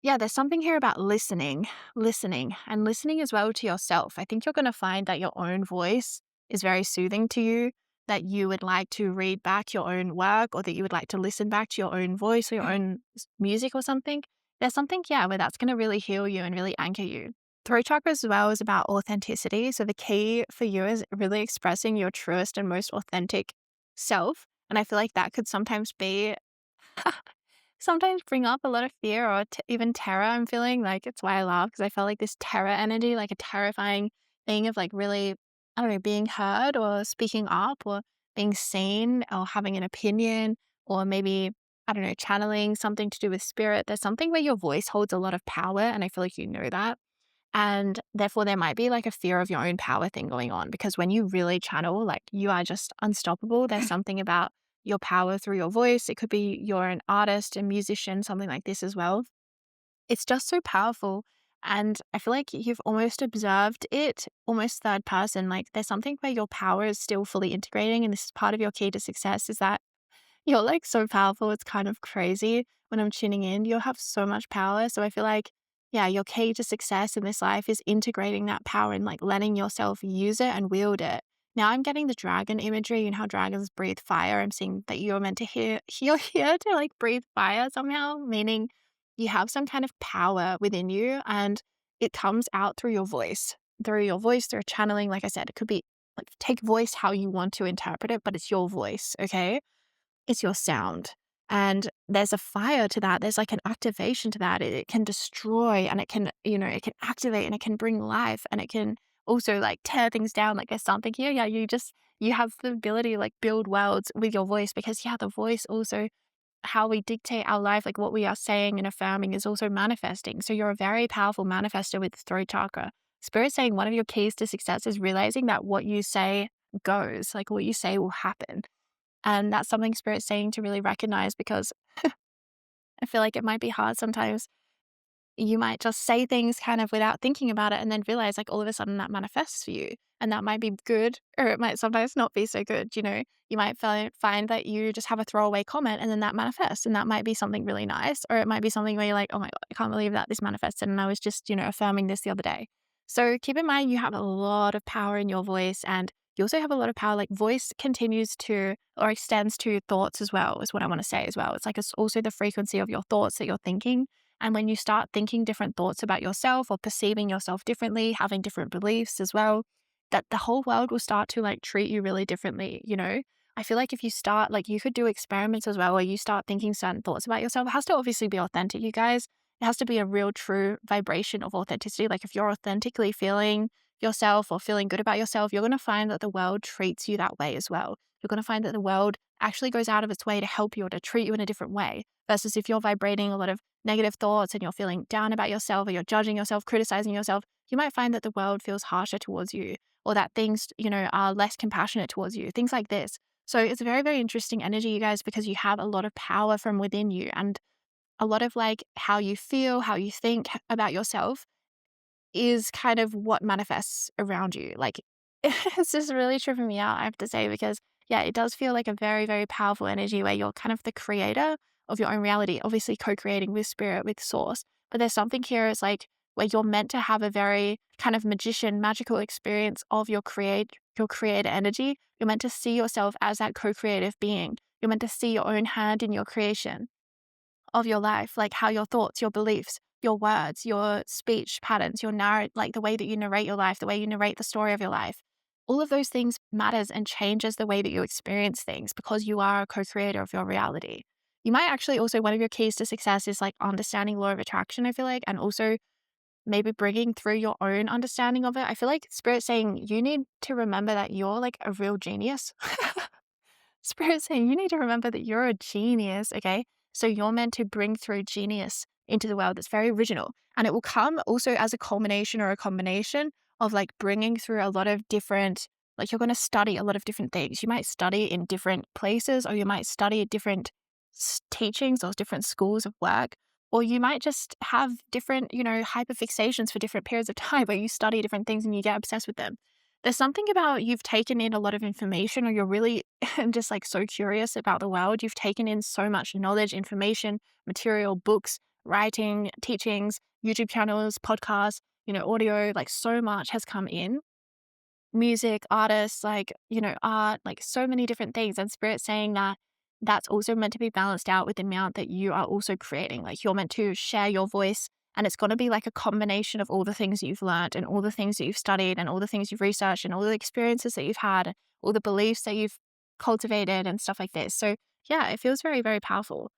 S1: there's something here about listening, and listening as well to yourself. I think you're going to find that your own voice is very soothing to you, that you would like to read back your own work or that you would like to listen back to your own voice or your own music or something. There's something, where that's going to really heal you and really anchor you. Throat chakra as well is about authenticity. So the key for you is really expressing your truest and most authentic self. And I feel like that could sometimes be sometimes bring up a lot of fear or even terror. I'm feeling like it's why I laugh because I felt like this terror energy, like a terrifying thing of like really, I don't know, being heard or speaking up or being seen or having an opinion or maybe, I don't know, channeling something to do with spirit. There's something where your voice holds a lot of power. And I feel like you know that. And therefore, there might be like a fear of your own power thing going on because when you really channel, like you are just unstoppable. There's something about your power through your voice. It could be you're an artist, a musician, something like this as well. It's just so powerful. And I feel like you've almost observed it, almost third person. Like there's something where your power is still fully integrating. And this is part of your key to success is that you're like so powerful. It's kind of crazy when I'm tuning in. You'll have so much power. So I feel like, your key to success in this life is integrating that power and like letting yourself use it and wield it. Now I'm getting the dragon imagery and how dragons breathe fire. I'm seeing that you're meant to you're here to like breathe fire somehow, meaning you have some kind of power within you and it comes out through your voice, through channeling. Like I said, it could be like take voice how you want to interpret it, but it's your voice, okay? It's your sound. And there's a fire to that. There's like an activation to that. It can destroy and it can, it can activate and it can bring life and it can also like tear things down. Like there's something here. Yeah, you have the ability to like build worlds with your voice because yeah, the voice also how we dictate our life, like what we are saying and affirming is also manifesting. So you're a very powerful manifester with the throat chakra. Spirit saying one of your keys to success is realizing that what you say goes, like what you say will happen. And that's something Spirit's saying to really recognize because I feel like it might be hard sometimes. You might just say things kind of without thinking about it and then realize like all of a sudden that manifests for you. And that might be good or it might sometimes not be so good. You might find that you just have a throwaway comment and then that manifests. And that might be something really nice. Or it might be something where you're like, oh my God, I can't believe that this manifested. And I was just, affirming this the other day. So keep in mind you have a lot of power in your voice and you also have a lot of power. Like voice continues to or extends to thoughts as well, is what I want to say as well. It's like it's also the frequency of your thoughts that you're thinking. And when you start thinking different thoughts about yourself or perceiving yourself differently, having different beliefs as well, that the whole world will start to like treat you really differently. I feel like if you start, like you could do experiments as well where you start thinking certain thoughts about yourself. It has to obviously be authentic, you guys. It has to be a real true vibration of authenticity. Like if you're authentically feeling yourself or feeling good about yourself, you're going to find that the world treats you that way as well. You're going to find that the world actually goes out of its way to help you or to treat you in a different way. Versus if you're vibrating a lot of negative thoughts and you're feeling down about yourself or you're judging yourself, criticizing yourself, you might find that the world feels harsher towards you or that things, are less compassionate towards you, things like this. So it's a very, very interesting energy, you guys, because you have a lot of power from within you and a lot of like how you feel, how you think about yourself is kind of what manifests around you. Like, it's just really tripping me out, I have to say, because yeah, it does feel like a very, very powerful energy where you're kind of the creator of your own reality, obviously co-creating with spirit, with source. But there's something here, it's like where you're meant to have a very kind of magical experience of your creator energy. You're meant to see yourself as that co-creative being. You're meant to see your own hand in your creation of your life, like how your thoughts, your beliefs, your words, your speech patterns, your narrative, like the way that you narrate your life, the way you narrate the story of your life, all of those things matters and changes the way that you experience things because you are a co-creator of your reality. You might actually also, one of your keys to success is like understanding law of attraction, I feel like, and also maybe bringing through your own understanding of it. I feel like Spirit's saying you need to remember that you're like a real genius. Spirit saying you need to remember that you're a genius, okay? So you're meant to bring through genius into the world that's very original. And it will come also as a culmination or a combination of like bringing through a lot of different, like you're going to study a lot of different things. You might study in different places or you might study at different teachings or different schools of work. Or you might just have different, hyperfixations for different periods of time where you study different things and you get obsessed with them. There's something about you've taken in a lot of information or you're really just like so curious about the world. You've taken in so much knowledge, information, material, books, writing, teachings, YouTube channels, podcasts, audio, like so much has come in. Music, artists, like, art, like so many different things. And Spirit saying that that's also meant to be balanced out with the amount that you are also creating. Like you're meant to share your voice and it's going to be like a combination of all the things that you've learned and all the things that you've studied and all the things you've researched and all the experiences that you've had, all the beliefs that you've cultivated and stuff like this. So yeah, it feels very, very powerful.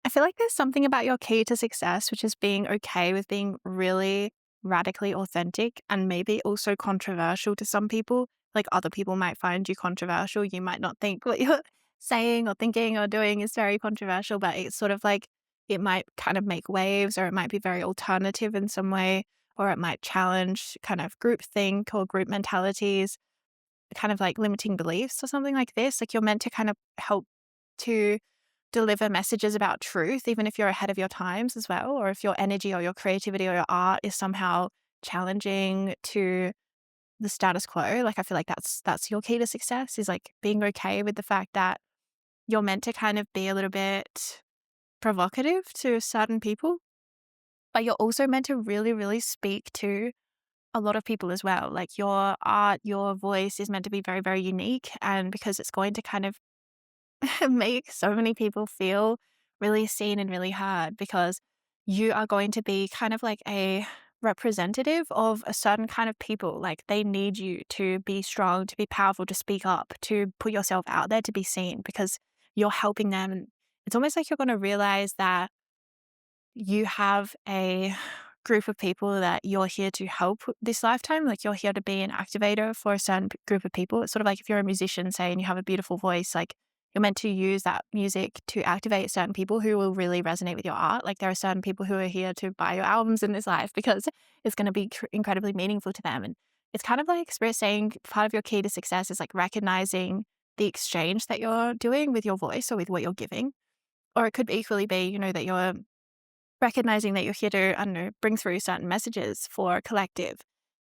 S1: I feel like there's something about your key to success, which is being okay with being really radically authentic and maybe also controversial to some people. Like other people might find you controversial. You might not think what you're saying or thinking or doing is very controversial, but it's sort of like it might kind of make waves or it might be very alternative in some way, or it might challenge kind of groupthink or group mentalities, kind of like limiting beliefs or something like this. Like you're meant to kind of help to deliver messages about truth, even if you're ahead of your times as well, or if your energy or your creativity or your art is somehow challenging to the status quo. Like I feel like that's your key to success is like being okay with the fact that you're meant to kind of be a little bit provocative to certain people, but you're also meant to really, really speak to a lot of people as well. Like your art, your voice is meant to be very, very unique. And because it's going to kind of make so many people feel really seen and really heard because you are going to be kind of like a representative of a certain kind of people. Like they need you to be strong, to be powerful, to speak up, to put yourself out there, to be seen because you're helping them. And it's almost like you're going to realize that you have a group of people that you're here to help this lifetime. Like you're here to be an activator for a certain group of people. It's sort of like if you're a musician, say, and you have a beautiful voice, like you're meant to use that music to activate certain people who will really resonate with your art. Like there are certain people who are here to buy your albums in this life because it's going to be incredibly meaningful to them. And it's kind of like Spirit saying part of your key to success is like recognizing the exchange that you're doing with your voice or with what you're giving. Or it could equally be, that you're recognizing that you're here to, I don't know, bring through certain messages for a collective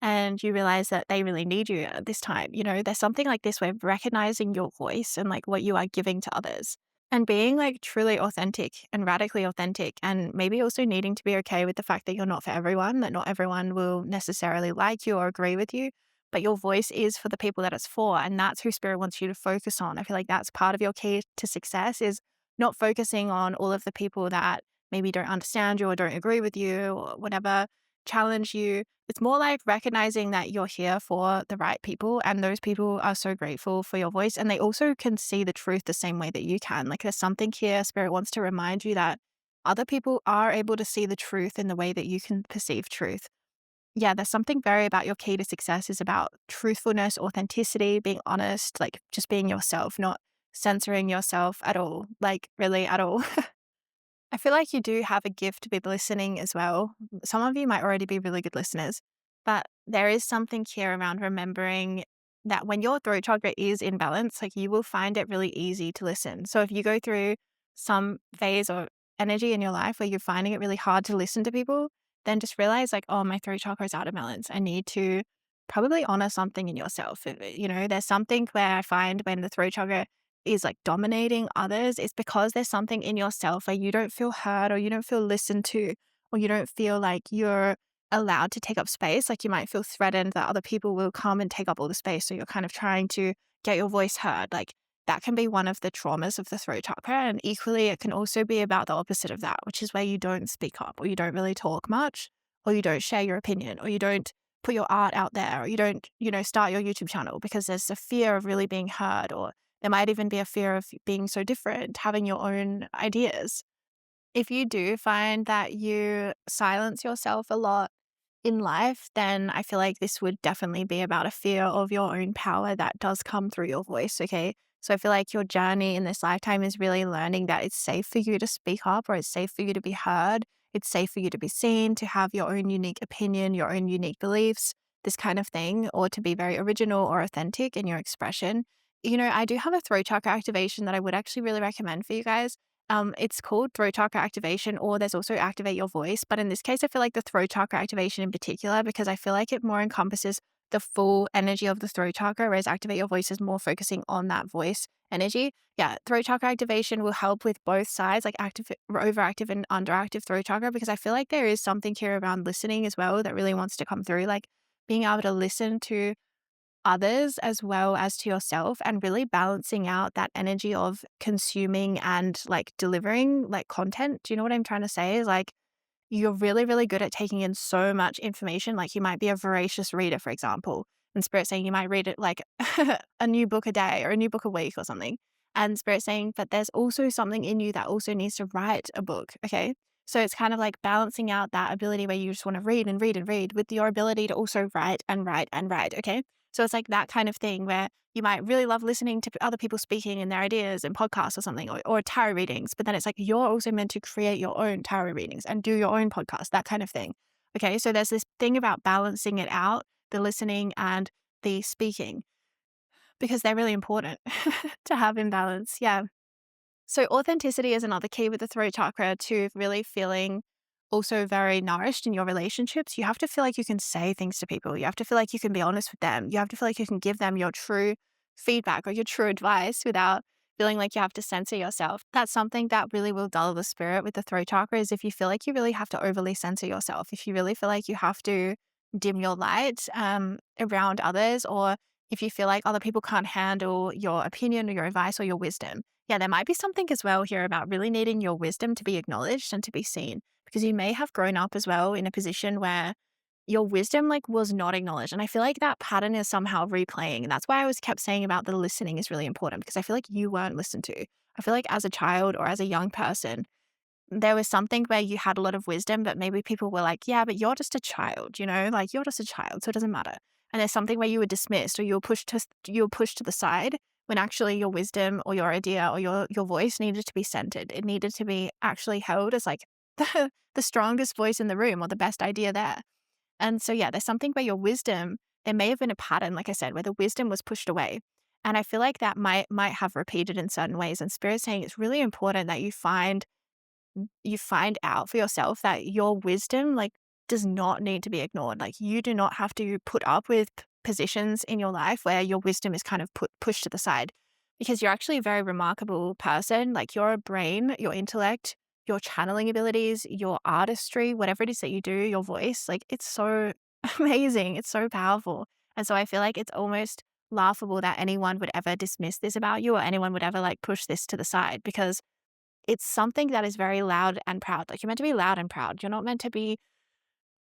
S1: and you realize that they really need you at this time. There's something like this way of recognizing your voice and like what you are giving to others and being like truly authentic and radically authentic and maybe also needing to be okay with the fact that you're not for everyone, that not everyone will necessarily like you or agree with you, but your voice is for the people that it's for. And that's who Spirit wants you to focus on. I feel like that's part of your key to success is not focusing on all of the people that maybe don't understand you or don't agree with you or whatever, challenge you. It's more like recognizing that you're here for the right people and those people are so grateful for your voice and they also can see the truth the same way that you can. Like there's something here, Spirit wants to remind you that other people are able to see the truth in the way that you can perceive truth. Yeah, there's something very about your key to success is about truthfulness, authenticity, being honest, like just being yourself, not censoring yourself at all, like really at all. I feel like you do have a gift to be listening as well. Some of you might already be really good listeners, but there is something here around remembering that when your throat chakra is in balance, like you will find it really easy to listen. So if you go through some phase or energy in your life where you're finding it really hard to listen to people, then just realize like, oh, my throat chakra is out of balance. I need to probably honor something in yourself. There's something where I find when the throat chakra is like dominating others, it's because there's something in yourself where you don't feel heard or you don't feel listened to or you don't feel like you're allowed to take up space. Like you might feel threatened that other people will come and take up all the space. So you're kind of trying to get your voice heard. Like that can be one of the traumas of the throat chakra. And equally, it can also be about the opposite of that, which is where you don't speak up or you don't really talk much or you don't share your opinion or you don't put your art out there or you don't, start your YouTube channel because there's a fear of really being heard or there might even be a fear of being so different, having your own ideas. If you do find that you silence yourself a lot in life, then I feel like this would definitely be about a fear of your own power that does come through your voice, okay? So I feel like your journey in this lifetime is really learning that it's safe for you to speak up or it's safe for you to be heard. It's safe for you to be seen, to have your own unique opinion, your own unique beliefs, this kind of thing, or to be very original or authentic in your expression. I do have a throat chakra activation that I would actually really recommend for you guys. It's called throat chakra activation, or there's also activate your voice. But in this case, I feel like the throat chakra activation in particular, because I feel like it more encompasses the full energy of the throat chakra, whereas activate your voice is more focusing on that voice energy. Yeah, throat chakra activation will help with both sides, like active, overactive and underactive throat chakra, because I feel like there is something here around listening as well that really wants to come through, like being able to listen to others as well as to yourself and really balancing out that energy of consuming and like delivering like content. Do you know what I'm trying to say? Is like you're really, really good at taking in so much information. Like you might be a voracious reader, for example, and Spirit saying you might read it like a new book a day or a new book a week or something. And Spirit saying, but there's also something in you that also needs to write a book. Okay. So it's kind of like balancing out that ability where you just want to read and read and read with your ability to also write and write and write. Okay. So it's like that kind of thing where you might really love listening to other people speaking and their ideas and podcasts or something, or tarot readings. But then it's like you're also meant to create your own tarot readings and do your own podcast, that kind of thing. Okay, so there's this thing about balancing it out, the listening and the speaking, because they're really important to have in balance. Yeah. So authenticity is another key with the throat chakra to really feeling also very nourished in your relationships. You have to feel like you can say things to people. You have to feel like you can be honest with them. You have to feel like you can give them your true feedback or your true advice without feeling like you have to censor yourself. That's something that really will dull the spirit with the throat chakra is if you feel like you really have to overly censor yourself, if you really feel like you have to dim your light around others, or if you feel like other people can't handle your opinion or your advice or your wisdom. Yeah, there might be something as well here about really needing your wisdom to be acknowledged and to be seen, because you may have grown up as well in a position where your wisdom, like, was not acknowledged, and I feel like that pattern is somehow replaying, and that's why I was kept saying about the listening is really important because I feel like you weren't listened to. I feel like as a child or as a young person, there was something where you had a lot of wisdom, but maybe people were like, "Yeah, but you're just a child, you know? Like, you're just a child, so it doesn't matter." And there's something where you were dismissed or you were pushed to the side when actually your wisdom or your idea or your voice needed to be centered. It needed to be actually held as, like, the strongest voice in the room or the best idea there. And so, yeah, there's something where your wisdom there may have been a pattern, like I said, where the wisdom was pushed away. And I feel like that might have repeated in certain ways. And Spirit's saying it's really important that you find out for yourself that your wisdom, like, does not need to be ignored. Like, you do not have to put up with positions in your life where your wisdom is kind of pushed to the side because you're actually a very remarkable person. Like, your brain, your intellect, your channeling abilities, your artistry, whatever it is that you do, your voice, like, it's so amazing. It's so powerful. And so I feel like it's almost laughable that anyone would ever dismiss this about you or anyone would ever like push this to the side because it's something that is very loud and proud. Like, you're meant to be loud and proud. You're not meant to be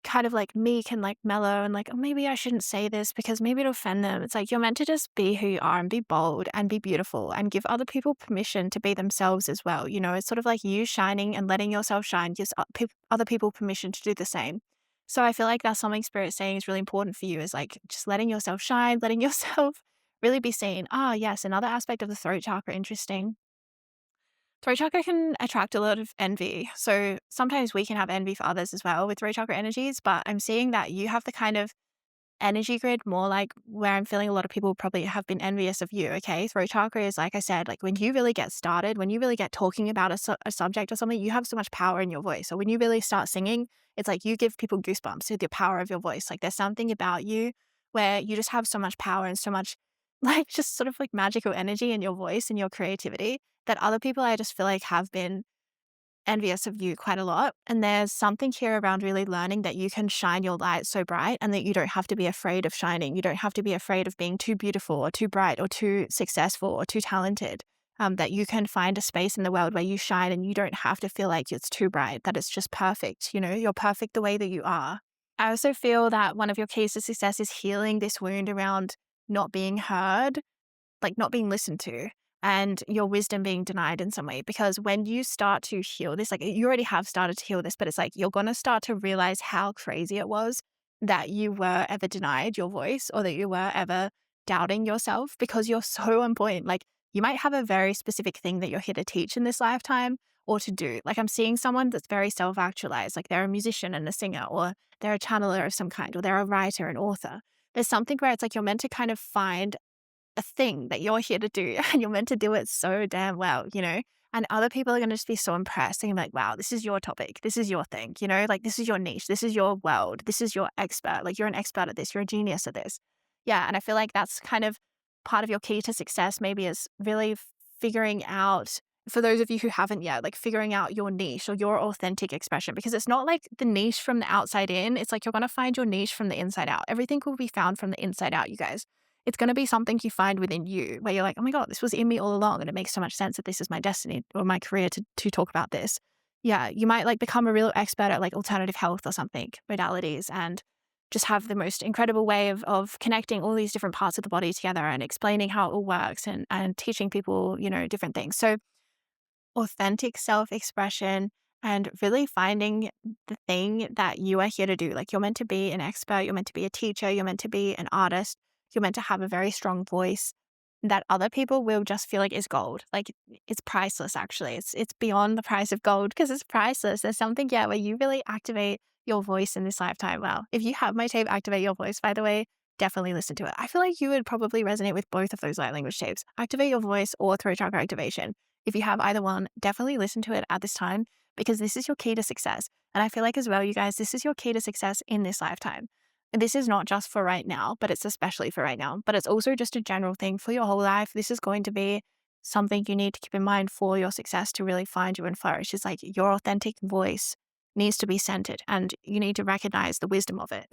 S1: kind of, like, meek and, like, mellow and, like, "Oh, maybe I shouldn't say this because maybe it'll offend them." It's like, you're meant to just be who you are and be bold and be beautiful and give other people permission to be themselves as well, you know? It's sort of like you shining and letting yourself shine gives other people permission to do the same. So I feel like that's something Spirit's saying is really important for you is, like, just letting yourself shine, letting yourself really be seen. Ah, yes, another aspect of the throat chakra, interesting. Throat chakra can attract a lot of envy. So sometimes we can have envy for others as well with throat chakra energies, but I'm seeing that you have the kind of energy grid more like where I'm feeling a lot of people probably have been envious of you. Okay. Throat chakra is, like I said, like when you really get started, when you really get talking about a subject or something, you have so much power in your voice. So when you really start singing, it's like you give people goosebumps with the power of your voice. Like there's something about you where you just have so much power and so much like just sort of like magical energy in your voice and your creativity that other people I just feel like have been envious of you quite a lot. And there's something here around really learning that you can shine your light so bright and that you don't have to be afraid of shining. You don't have to be afraid of being too beautiful or too bright or too successful or too talented. That you can find a space in the world where you shine and you don't have to feel like it's too bright, that it's just perfect. You know, you're perfect the way that you are. I also feel that one of your keys to success is healing this wound around not being heard, like not being listened to and your wisdom being denied in some way. Because when you start to heal this, like you already have started to heal this, but it's like you're going to start to realize how crazy it was that you were ever denied your voice or that you were ever doubting yourself because you're so on point. Like you might have a very specific thing that you're here to teach in this lifetime or to do. Like I'm seeing someone that's very self actualized, like they're a musician and a singer, or they're a channeler of some kind, or they're a writer, an author. There's something where it's like you're meant to kind of find a thing that you're here to do and you're meant to do it so damn well, you know? And other people are going to just be so impressed and like, wow, this is your topic. This is your thing, you know? Like, this is your niche. This is your world. This is your expert. Like, you're an expert at this. You're a genius at this. Yeah. And I feel like that's kind of part of your key to success, maybe is really figuring out, for those of you who haven't yet, like figuring out your niche or your authentic expression, because it's not like the niche from the outside in. It's like you're going to find your niche from the inside out. Everything will be found from the inside out, you guys. It's going to be something you find within you where you're like, oh my God, this was in me all along. And it makes so much sense that this is my destiny or my career to talk about this. Yeah, you might like become a real expert at like alternative health or something, modalities, and just have the most incredible way of connecting all these different parts of the body together and explaining how it all works and teaching people, you know, different things. So authentic self-expression and really finding the thing that you are here to do. Like you're meant to be an expert, you're meant to be a teacher, you're meant to be an artist, you're meant to have a very strong voice that other people will just feel like is gold. Like it's priceless actually. It's beyond the price of gold because it's priceless. There's something, yeah, where you really activate your voice in this lifetime. Wow. If you have my tape Activate Your Voice, by the way, definitely listen to it. I feel like you would probably resonate with both of those light language tapes, Activate Your Voice or Throat Chakra Activation. If you have either one, definitely listen to it at this time because this is your key to success. And I feel like as well, you guys, this is your key to success in this lifetime. And this is not just for right now, but it's especially for right now. But it's also just a general thing for your whole life. This is going to be something you need to keep in mind for your success to really find you and flourish. It's like your authentic voice needs to be centered and you need to recognize the wisdom of it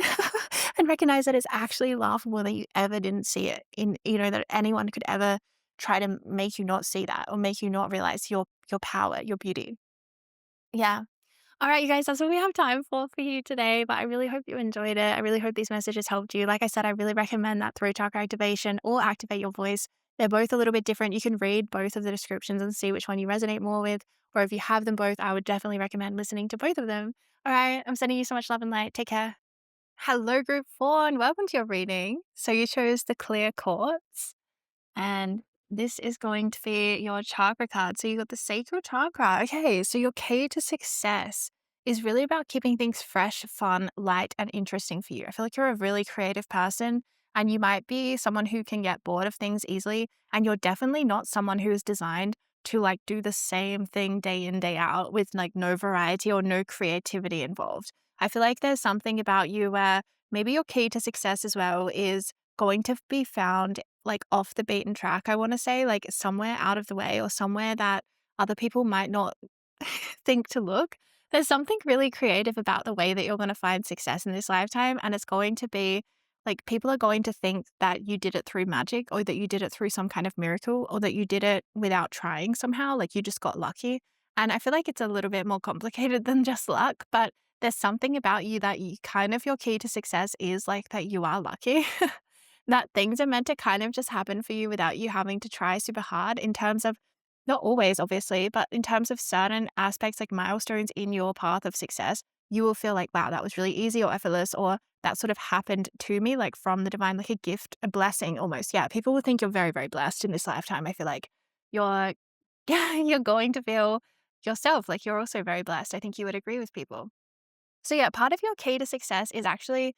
S1: and recognize that it's actually laughable that you ever didn't see it in, you know, that anyone could ever try to make you not see that or make you not realize your power, your beauty. Yeah. All right, you guys, that's what we have time for you today. But I really hope you enjoyed it. I really hope these messages helped you. Like I said, I really recommend that throat chakra activation or activate your voice. They're both a little bit different. You can read both of the descriptions and see which one you resonate more with. Or if you have them both, I would definitely recommend listening to both of them. All right, I'm sending you so much love and light. Take care. Hello, group four, and welcome to your reading. So you chose the clear quartz. And this is going to be your chakra card. So you got the sacral chakra. Okay, so your key to success is really about keeping things fresh, fun, light, and interesting for you. I feel like you're a really creative person and you might be someone who can get bored of things easily. And you're definitely not someone who is designed to like do the same thing day in, day out with like no variety or no creativity involved. I feel like there's something about you where maybe your key to success as well is going to be found like off the beaten track, I want to say, like somewhere out of the way or somewhere that other people might not think to look. There's something really creative about the way that you're going to find success in this lifetime. And it's going to be like people are going to think that you did it through magic or that you did it through some kind of miracle or that you did it without trying somehow, like you just got lucky. And I feel like it's a little bit more complicated than just luck, but there's something about you that you kind of your key to success is like that you are lucky. That things are meant to kind of just happen for you without you having to try super hard in terms of not always, obviously, but in terms of certain aspects like milestones in your path of success, you will feel like, wow, that was really easy or effortless, or that sort of happened to me, like from the divine, like a gift, a blessing almost. Yeah, people will think you're very, very blessed in this lifetime. I feel like you're, yeah, you're going to feel yourself like you're also very blessed. I think you would agree with people. So, yeah, part of your key to success is actually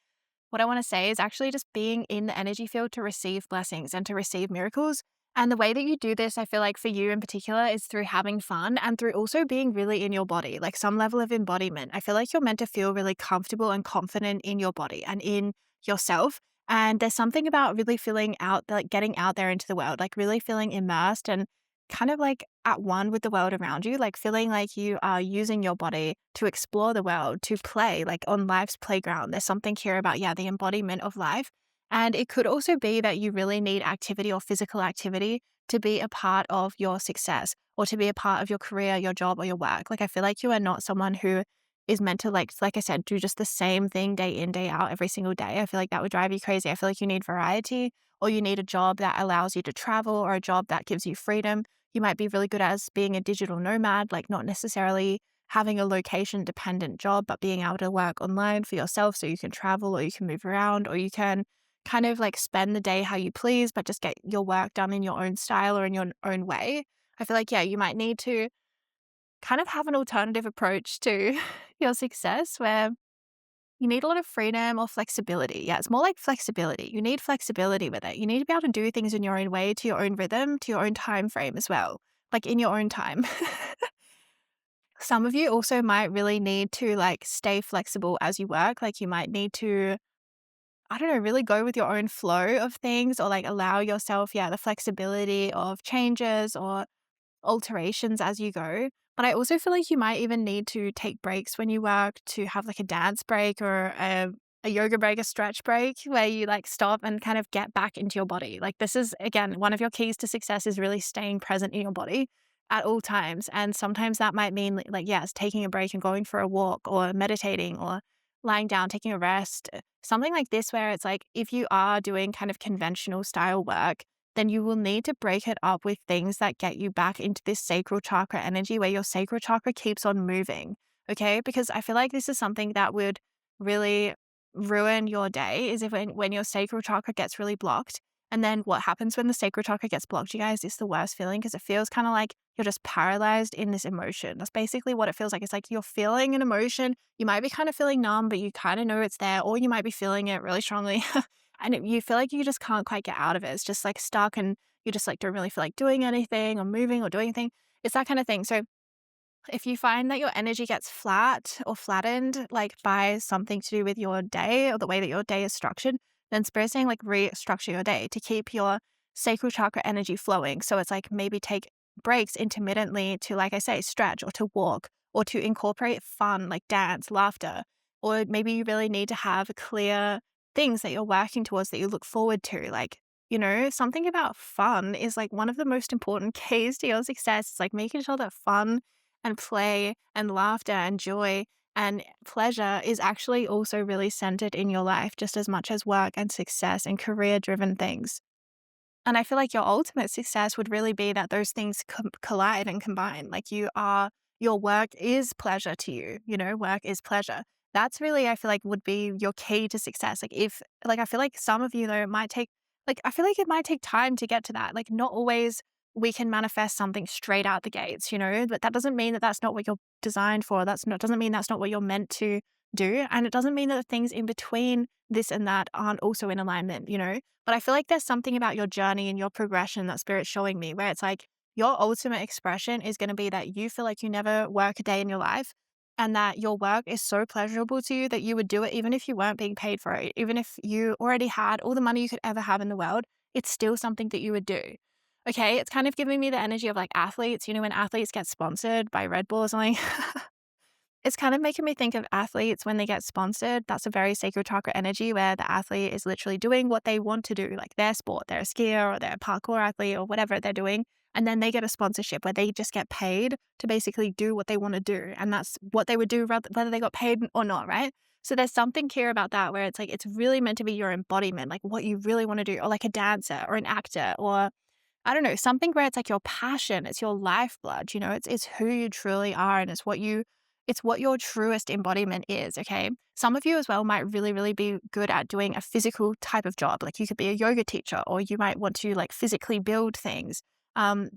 S1: what I want to say is actually just being in the energy field to receive blessings and to receive miracles. And the way that you do this, I feel like for you in particular, is through having fun and through also being really in your body, like some level of embodiment. I feel like you're meant to feel really comfortable and confident in your body and in yourself. And there's something about really feeling out, like getting out there into the world, like really feeling immersed and kind of like at one with the world around you, like feeling like you are using your body to explore the world, to play, like on life's playground. There's something here about, yeah, the embodiment of life. And it could also be that you really need activity or physical activity to be a part of your success or to be a part of your career, your job, or your work. Like, I feel like you are not someone who is meant to, like I said, do just the same thing day in, day out, every single day. I feel like that would drive you crazy. I feel like you need variety or you need a job that allows you to travel or a job that gives you freedom. You might be really good as being a digital nomad, like not necessarily having a location dependent job, but being able to work online for yourself so you can travel or you can move around or you can kind of like spend the day how you please, but just get your work done in your own style or in your own way. I feel like, yeah, you might need to kind of have an alternative approach to your success where you need a lot of freedom or flexibility. Yeah, it's more like flexibility. You need flexibility with it. You need to be able to do things in your own way, to your own rhythm, to your own time frame as well, like in your own time. Some of you also might really need to like stay flexible as you work. Like you might need to, I don't know, really go with your own flow of things or like allow yourself, yeah, the flexibility of changes or alterations as you go. But I also feel like you might even need to take breaks when you work, to have like a dance break or a yoga break, a stretch break where you like stop and kind of get back into your body. Like this is again, one of your keys to success is really staying present in your body at all times. And sometimes that might mean like, yes, taking a break and going for a walk or meditating or lying down, taking a rest, something like this, where it's like if you are doing kind of conventional style work, then you will need to break it up with things that get you back into this sacral chakra energy where your sacral chakra keeps on moving. Okay. Because I feel like this is something that would really ruin your day is if when your sacral chakra gets really blocked. And then what happens when the sacral chakra gets blocked, you guys, is the worst feeling because it feels kind of like you're just paralyzed in this emotion. That's basically what it feels like. It's like you're feeling an emotion. You might be kind of feeling numb, but you kind of know it's there, or you might be feeling it really strongly. And you feel like you just can't quite get out of it. It's just like stuck and you just like don't really feel like doing anything or moving or doing anything. It's that kind of thing. So if you find that your energy gets flat or flattened, like by something to do with your day or the way that your day is structured, then Spirit's saying like restructure your day to keep your sacral chakra energy flowing. So it's like maybe take breaks intermittently to, like I say, stretch or to walk or to incorporate fun like dance, laughter. Or maybe you really need to have clear things that you're working towards that you look forward to. Like, you know, something about fun is like one of the most important keys to your success. It's like making sure that fun and play and laughter and joy and pleasure is actually also really centered in your life just as much as work and success and career driven things. And I feel like your ultimate success would really be that those things collide and combine. Like your work is pleasure to you, work is pleasure. That's really, I feel like, would be your key to success. I feel like some of you, though, it might take, I feel like it might take time to get to that. Like, not always we can manifest something straight out the gates, but that doesn't mean that that's not what you're designed for. Doesn't mean that's not what you're meant to do. And it doesn't mean that the things in between this and that aren't also in alignment. But I feel like there's something about your journey and your progression that Spirit's showing me where it's like your ultimate expression is going to be that you feel like you never work a day in your life and that your work is so pleasurable to you that you would do it even if you weren't being paid for it. Even if you already had all the money you could ever have in the world, it's still something that you would do. Okay, it's kind of giving me the energy of like athletes, when athletes get sponsored by Red Bull or something. It's kind of making me think of athletes when they get sponsored. That's a very sacral chakra energy where the athlete is literally doing what they want to do, like their sport. They're a skier or they're a parkour athlete or whatever they're doing. And then they get a sponsorship where they just get paid to basically do what they want to do. And that's what they would do whether they got paid or not, right? So there's something here about that where it's like it's really meant to be your embodiment, like what you really want to do, or like a dancer or an actor or I don't know, something where it's like your passion, it's your lifeblood, it's who you truly are and it's what your truest embodiment is, okay? Some of you as well might really, really be good at doing a physical type of job. Like you could be a yoga teacher or you might want to like physically build things.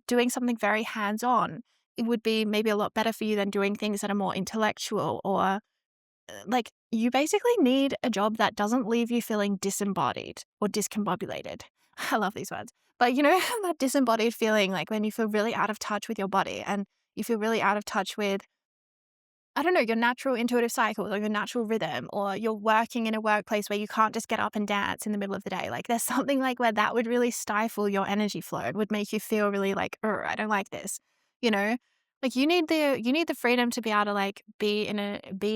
S1: Doing something very hands-on. It would be maybe a lot better for you than doing things that are more intellectual or like you basically need a job that doesn't leave you feeling disembodied or discombobulated. I love these words. But that disembodied feeling, like when you feel really out of touch with your body and you feel really out of touch with, I don't know, your natural intuitive cycles or your natural rhythm, or you're working in a workplace where you can't just get up and dance in the middle of the day. Like there's something like where that would really stifle your energy flow. It would make you feel really like, oh, I don't like this. You know, like you need the freedom to be able to like be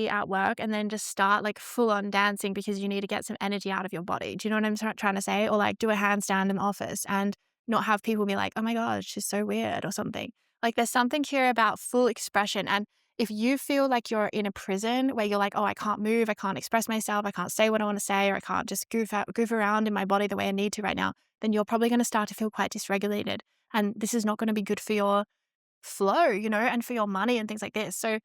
S1: at work and then just start like full on dancing because you need to get some energy out of your body. Do you know what I'm trying to say? Or like do a handstand in the office and not have people be like, oh my God, she's so weird or something. Like there's something here about full expression. And if you feel like you're in a prison where you're like, oh, I can't move, I can't express myself, I can't say what I want to say, or I can't just goof around in my body the way I need to right now, then you're probably going to start to feel quite dysregulated. And this is not going to be good for your flow, and for your money and things like this. So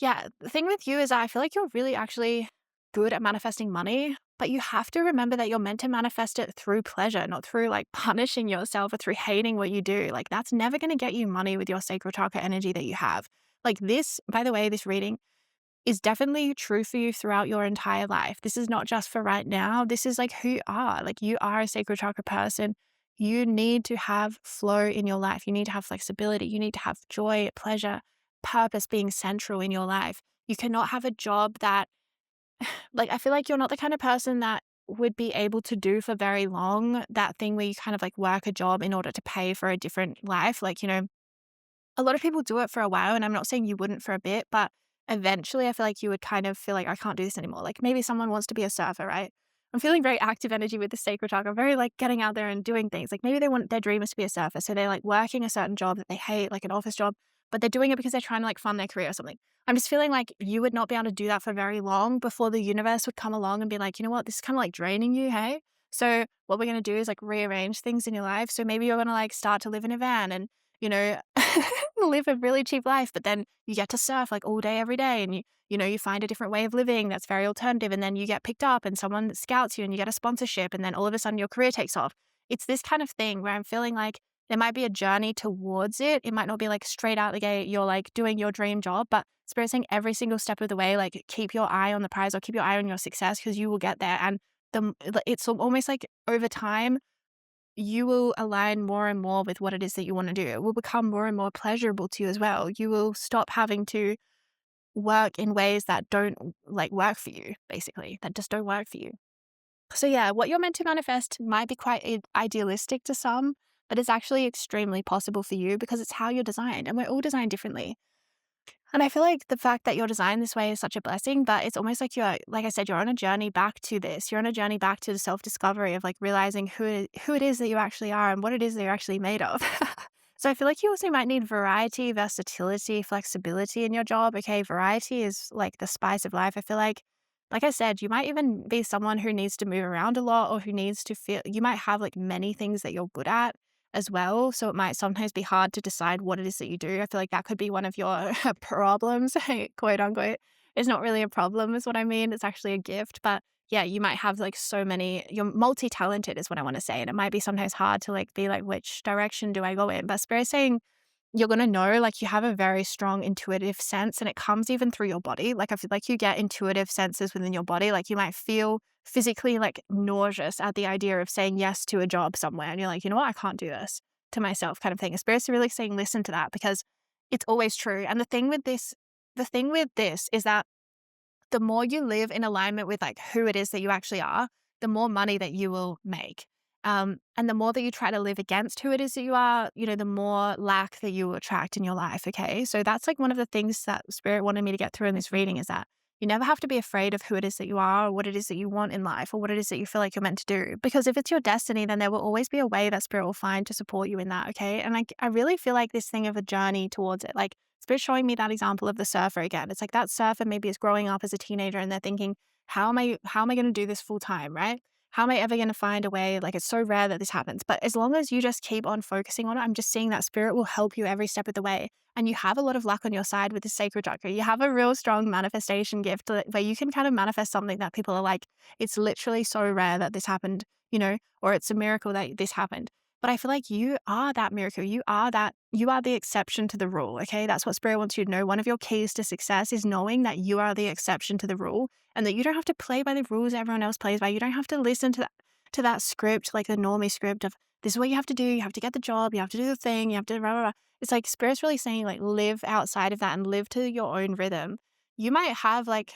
S1: yeah, the thing with you is I feel like you're really actually good at manifesting money, but you have to remember that you're meant to manifest it through pleasure, not through like punishing yourself or through hating what you do. Like that's never going to get you money with your sacral chakra energy that you have. Like this, by the way, this reading is definitely true for you throughout your entire life. This is not just for right now. This is like who you are. Like you are a sacral chakra person. You need to have flow in your life. You need to have flexibility. You need to have joy, pleasure, purpose being central in your life. You cannot have a job that, like, I feel like you're not the kind of person that would be able to do for very long that thing where you kind of like work a job in order to pay for a different life. Like, a lot of people do it for a while, and I'm not saying you wouldn't for a bit, but eventually I feel like you would kind of feel like, I can't do this anymore. Like maybe someone wants to be a surfer, right? I'm feeling very active energy with the sacred chakra, very like getting out there and doing things. Like maybe their dream is to be a surfer. So they're like working a certain job that they hate, like an office job, but they're doing it because they're trying to like fund their career or something. I'm just feeling like you would not be able to do that for very long before the universe would come along and be like, you know what, this is kind of like draining you, hey? So what we're going to do is like rearrange things in your life. So maybe you're going to like start to live in a van and, live a really cheap life, but then you get to surf like all day, every day. And you find a different way of living that's very alternative. And then you get picked up and someone scouts you and you get a sponsorship. And then all of a sudden your career takes off. It's this kind of thing where I'm feeling like there might be a journey towards it. It might not be like straight out the gate, you're like doing your dream job, but Spirit's saying every single step of the way, like keep your eye on the prize or keep your eye on your success because you will get there. And it's almost like over time, you will align more and more with what it is that you want to do. It will become more and more pleasurable to you as well. You will stop having to work in ways that don't like work for you, basically, that just don't work for you. So yeah, what you're meant to manifest might be quite idealistic to some, but it's actually extremely possible for you because it's how you're designed and we're all designed differently. And I feel like the fact that you're designed this way is such a blessing, but it's almost like like I said, you're on a journey back to this. You're on a journey back to the self-discovery of like realizing who it is that you actually are and what it is that you're actually made of. So I feel like you also might need variety, versatility, flexibility in your job. Okay, variety is like the spice of life. I feel like I said, you might even be someone who needs to move around a lot or who needs to feel, you might have like many things that you're good at as well. So it might sometimes be hard to decide what it is that you do. I feel like that could be one of your problems, quote unquote. It's not really a problem, is what I mean. It's actually a gift. But yeah, you might have like so many, you're multi-talented is what I want to say. And it might be sometimes hard to like be like, which direction do I go in? But Spirit's saying you're gonna know, like, you have a very strong intuitive sense, and it comes even through your body. Like, I feel like you get intuitive senses within your body. Like, you might feel physically, like, nauseous at the idea of saying yes to a job somewhere, and you're like, "You know what? I can't do this to myself," kind of thing. And Spirit's really saying, listen to that because it's always true. And the thing with this is that the more you live in alignment with like who it is that you actually are, the more money that you will make. And the more that you try to live against who it is that you are, the more lack that you will attract in your life. Okay. So that's like one of the things that Spirit wanted me to get through in this reading is that you never have to be afraid of who it is that you are or what it is that you want in life or what it is that you feel like you're meant to do. Because if it's your destiny, then there will always be a way that Spirit will find to support you in that. Okay. And I really feel like this thing of a journey towards it, like, Spirit showing me that example of the surfer again. It's like that surfer maybe is growing up as a teenager and they're thinking, how am I going to do this full time, right? How am I ever going to find a way? Like, it's so rare that this happens. But as long as you just keep on focusing on it, I'm just seeing that Spirit will help you every step of the way. And you have a lot of luck on your side with the sacral chakra. You have a real strong manifestation gift where you can kind of manifest something that people are like, it's literally so rare that this happened, or it's a miracle that this happened. But I feel like you are that miracle. You are the exception to the rule. Okay. That's what Spirit wants you to know. One of your keys to success is knowing that you are the exception to the rule and that you don't have to play by the rules everyone else plays by. You don't have to listen to that script, like the normie script of this is what you have to do. You have to get the job. You have to do the thing. You have to, rah, rah, rah. It's like Spirit's really saying, like, live outside of that and live to your own rhythm. You might have like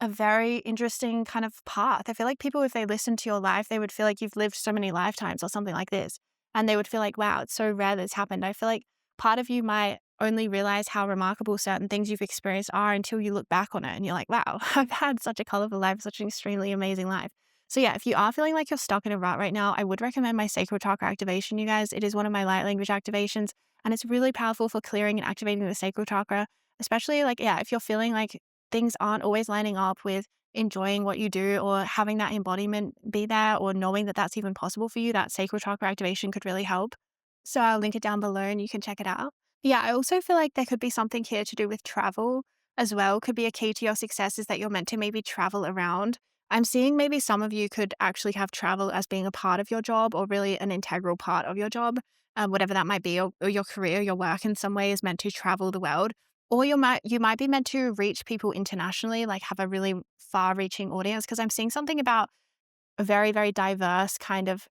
S1: a very interesting kind of path. I feel like people, if they listen to your life, they would feel like you've lived so many lifetimes or something like this. And they would feel like, wow, it's so rare that it's happened. I feel like part of you might only realize how remarkable certain things you've experienced are until you look back on it and you're like, wow, I've had such a colorful life, such an extremely amazing life. So yeah, if you are feeling like you're stuck in a rut right now, I would recommend my Sacral Chakra Activation, you guys. It is one of my light language activations and it's really powerful for clearing and activating the sacral chakra, especially like, yeah, if you're feeling like things aren't always lining up with enjoying what you do or having that embodiment be there or knowing that that's even possible for you, that sacral chakra activation could really help. So I'll link it down below and you can check it out. Yeah, I also feel like there could be something here to do with travel as well. Could be a key to your success is that you're meant to maybe travel around. I'm seeing maybe some of you could actually have travel as being a part of your job or really an integral part of your job, whatever that might be, or your career, your work in some way is meant to travel the world. Or you might be meant to reach people internationally, like have a really far-reaching audience. Because I'm seeing something about a very, very diverse kind of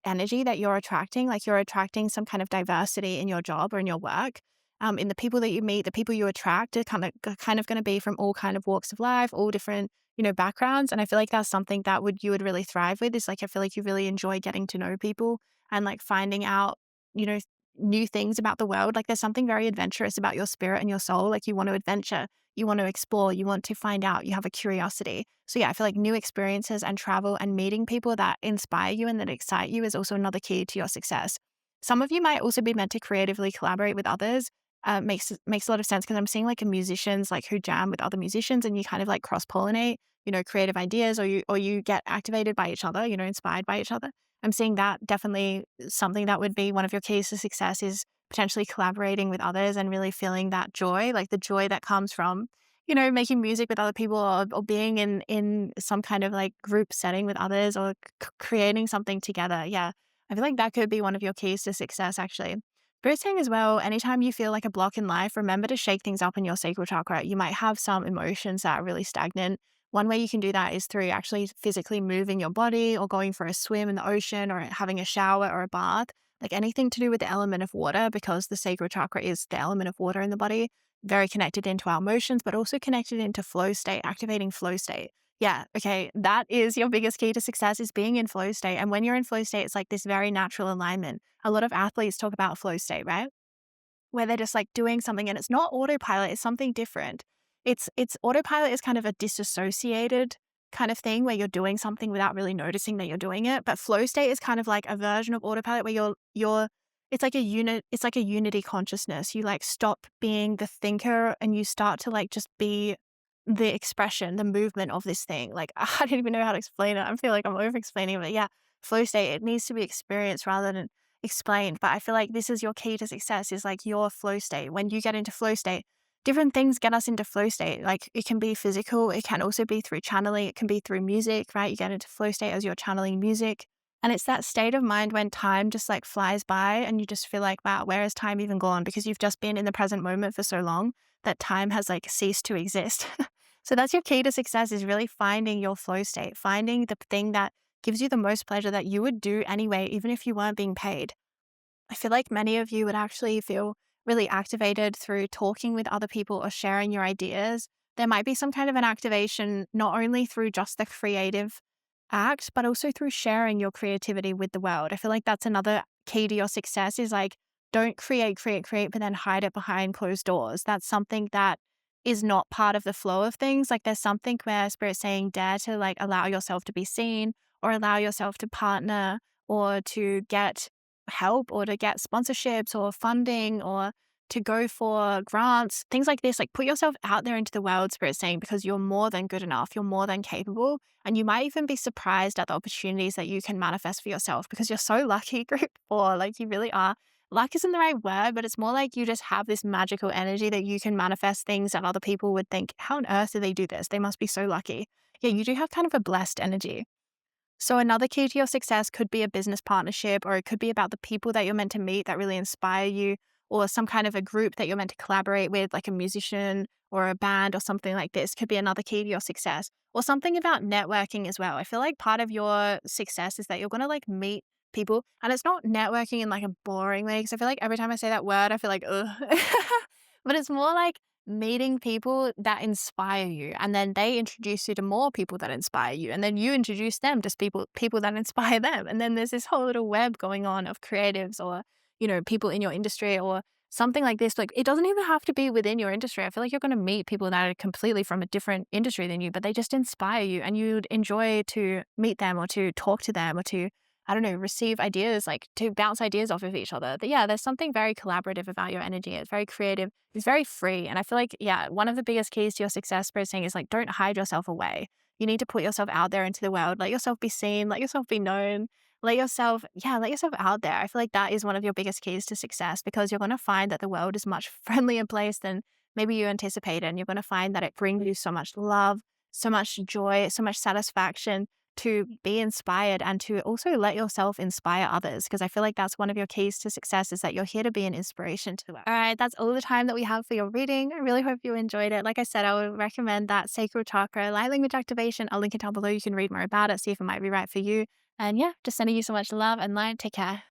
S1: energy that you're attracting. Like you're attracting some kind of diversity in your job or in your work. In the people that you meet, the people you attract are kind of going to be from all kind of walks of life, all different, backgrounds. And I feel like that's something that you would really thrive with. Is like I feel like you really enjoy getting to know people and like finding out, you know, new things about the world. Like there's something very adventurous about your spirit and your soul. Like you want to adventure, you want to explore, you want to find out, you have a curiosity. So yeah, I feel like new experiences and travel and meeting people that inspire you and that excite you is also another key to your success. Some of you might also be meant to creatively collaborate with others. Makes a lot of sense because I'm seeing like musicians like who jam with other musicians and you kind of like cross pollinate, creative ideas or you get activated by each other, inspired by each other. I'm seeing that definitely something that would be one of your keys to success is potentially collaborating with others and really feeling that joy, like the joy that comes from, making music with other people or being in some kind of like group setting with others or creating something together. Yeah. I feel like that could be one of your keys to success, actually. Spirit saying as well, anytime you feel like a block in life, remember to shake things up in your sacral chakra. You might have some emotions that are really stagnant. One way you can do that is through actually physically moving your body or going for a swim in the ocean or having a shower or a bath, like anything to do with the element of water, because the sacral chakra is the element of water in the body, very connected into our emotions, but also connected into flow state, activating flow state. Yeah, okay, that is your biggest key to success is being in flow state. And when you're in flow state, it's like this very natural alignment. A lot of athletes talk about flow state, right? Where they're just like doing something and it's not autopilot, it's something different. It's autopilot is kind of a disassociated kind of thing where you're doing something without really noticing that you're doing it. But flow state is kind of like a version of autopilot where you're it's like a unity consciousness. You like stop being the thinker and you start to like just be the expression, the movement of this thing. Like I don't even know how to explain it. I feel like I'm over explaining it, but yeah, flow state, it needs to be experienced rather than explained. But I feel like this is your key to success is like your flow state. When you get into flow state, different things get us into flow state. Like it can be physical, it can also be through channeling, it can be through music, right? You get into flow state as you're channeling music. And it's that state of mind when time just like flies by and you just feel like, wow, where has time even gone? Because you've just been in the present moment for so long that time has like ceased to exist. So that's your key to success is really finding your flow state, finding the thing that gives you the most pleasure that you would do anyway, even if you weren't being paid. I feel like many of you would actually feel really activated through talking with other people or sharing your ideas. There might be some kind of an activation, not only through just the creative act, but also through sharing your creativity with the world. I feel like that's another key to your success is like, don't create, but then hide it behind closed doors. That's something that is not part of the flow of things. Like there's something where Spirit's saying, dare to like allow yourself to be seen or allow yourself to partner or to get help or to get sponsorships or funding or to go for grants, things like this. Like put yourself out there into the world, Spirit saying, because you're more than good enough, you're more than capable, and you might even be surprised at the opportunities that you can manifest for yourself because you're so lucky, group 4, like you really are. Luck isn't the right word, but it's more like you just have this magical energy that you can manifest things that other people would think, how on earth do they do this? They must be so lucky. Yeah, you do have kind of a blessed energy. So another key to your success could be a business partnership, or it could be about the people that you're meant to meet that really inspire you, or some kind of a group that you're meant to collaborate with, like a musician or a band or something like this could be another key to your success, or something about networking as well. I feel like part of your success is that you're going to like meet people, and it's not networking in like a boring way, because I feel like every time I say that word, I feel like, ugh. But it's more like meeting people that inspire you, and then they introduce you to more people that inspire you, and then you introduce them to people that inspire them, and then there's this whole little web going on of creatives or people in your industry or something like this. Like it doesn't even have to be within your industry. I feel like you're going to meet people that are completely from a different industry than you, but they just inspire you and you'd enjoy to meet them or to talk to them or to, I don't know, receive ideas, like to bounce ideas off of each other. But yeah, there's something very collaborative about your energy. It's very creative. It's very free. And I feel like, yeah, one of the biggest keys to your success, Spirit saying, is like, don't hide yourself away. You need to put yourself out there into the world. Let yourself be seen. Let yourself be known. Let yourself out there. I feel like that is one of your biggest keys to success, because you're going to find that the world is much friendlier place than maybe you anticipated. And you're going to find that it brings you so much love, so much joy, so much satisfaction to be inspired and to also let yourself inspire others. Because I feel like that's one of your keys to success, is that you're here to be an inspiration to them. All right, that's all the time that we have for your reading. I really hope you enjoyed it. Like I said, I would recommend that Sacral Chakra Light Language Activation. I'll link it down below. You can read more about it, see if it might be right for you. And yeah, just sending you so much love and light. Take care.